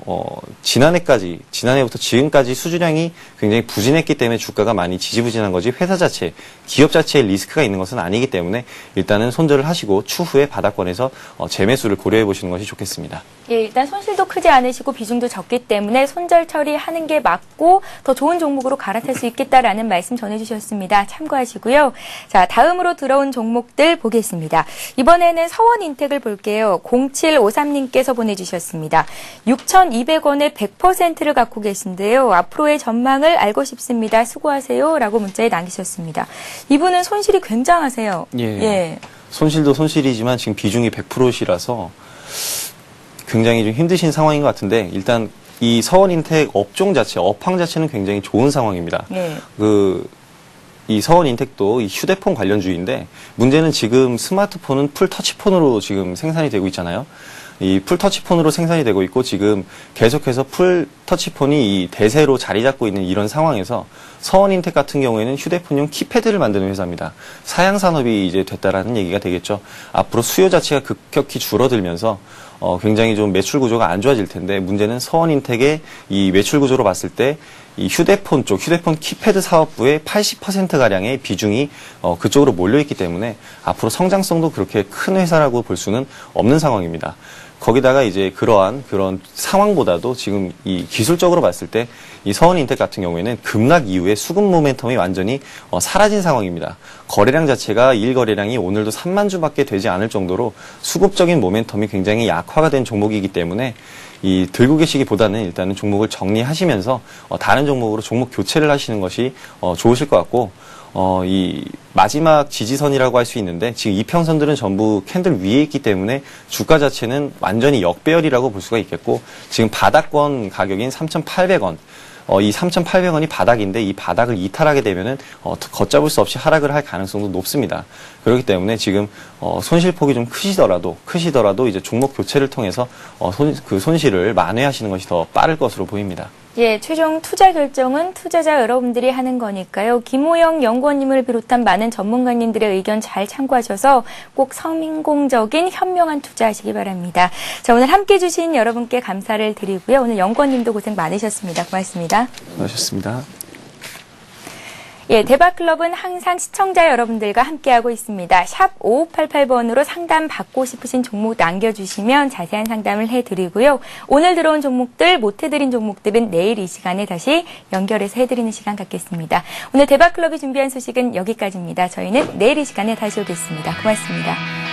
지난해부터 지금까지 수주량이 굉장히 부진했기 때문에 주가가 많이 지지부진한 거지 회사 자체, 기업 자체에 리스크가 있는 것은 아니기 때문에 일단은 손절을 하시고 추후에 바닥권에서 재매수를 고려해 보시는 것이 좋겠습니다. 예, 일단 손실도 크지 않으시고 비중도 적기 때문에 손절 처리하는 게 맞고 더 좋은 종목으로 갈아탈 수 있겠다라는 말씀 전해주셨습니다. 참고하시고요. 자, 다음으로 들어온 종목들 보겠습니다. 이번에는 서원인텍을 볼게요. 0753님께서 보내주셨습니다. 6,200원에 100%를 갖고 계신데요. 앞으로의 전망을 알고 싶습니다. 수고하세요. 라고 문자에 남기셨습니다. 이분은 손실이 굉장하세요. 예. 손실도 손실이지만 지금 비중이 100%시라서 굉장히 좀 힘드신 상황인 것 같은데 일단 이 서원인텍 업종 자체, 업황 자체는 굉장히 좋은 상황입니다. 예. 이 서원인텍도 이 휴대폰 관련주인데 문제는 지금 스마트폰은 풀 터치폰으로 지금 생산이 되고 있잖아요. 이 풀 터치폰으로 생산이 되고 있고 지금 계속해서 풀 터치폰이 이 대세로 자리 잡고 있는 이런 상황에서 서원인텍 같은 경우에는 휴대폰용 키패드를 만드는 회사입니다. 사양 산업이 이제 됐다라는 얘기가 되겠죠. 앞으로 수요 자체가 급격히 줄어들면서 굉장히 좀 매출 구조가 안 좋아질 텐데 문제는 서원인텍의 이 매출 구조로 봤을 때 이 휴대폰 키패드 사업부의 80%가량의 비중이 그쪽으로 몰려있기 때문에 앞으로 성장성도 그렇게 큰 회사라고 볼 수는 없는 상황입니다. 거기다가 이제 그런 상황보다도 지금 이 기술적으로 봤을 때 이 서원인텍 같은 경우에는 급락 이후에 수급 모멘텀이 완전히 사라진 상황입니다. 거래량 자체가 일거래량이 오늘도 3만 주밖에 되지 않을 정도로 수급적인 모멘텀이 굉장히 약화가 된 종목이기 때문에 이 들고 계시기보다는 일단은 종목을 정리하시면서 다른 종목으로 종목 교체를 하시는 것이 좋으실 것 같고 이 마지막 지지선이라고 할 수 있는데 지금 이평선들은 전부 캔들 위에 있기 때문에 주가 자체는 완전히 역배열이라고 볼 수가 있겠고 지금 바닥권 가격인 3,800원 이 3,800원이 바닥인데 이 바닥을 이탈하게 되면은 걷잡을 수 없이 하락을 할 가능성도 높습니다. 그렇기 때문에 지금 손실폭이 좀 크시더라도 이제 종목 교체를 통해서 그 손실을 만회하시는 것이 더 빠를 것으로 보입니다. 예, 최종 투자 결정은 투자자 여러분들이 하는 거니까요. 김호영 연구원님을 비롯한 많은 전문가님들의 의견 잘 참고하셔서 꼭 성공적인 현명한 투자하시기 바랍니다. 자, 오늘 함께해 주신 여러분께 감사를 드리고요. 오늘 연구원님도 고생 많으셨습니다. 고맙습니다. 수고하셨습니다. 예, 대박클럽은 항상 시청자 여러분들과 함께하고 있습니다. 샵 5588번으로 상담 받고 싶으신 종목 남겨주시면 자세한 상담을 해드리고요. 오늘 들어온 종목들, 못 해드린 종목들은 내일 이 시간에 다시 연결해서 해드리는 시간 갖겠습니다. 오늘 대박클럽이 준비한 소식은 여기까지입니다. 저희는 내일 이 시간에 다시 오겠습니다. 고맙습니다.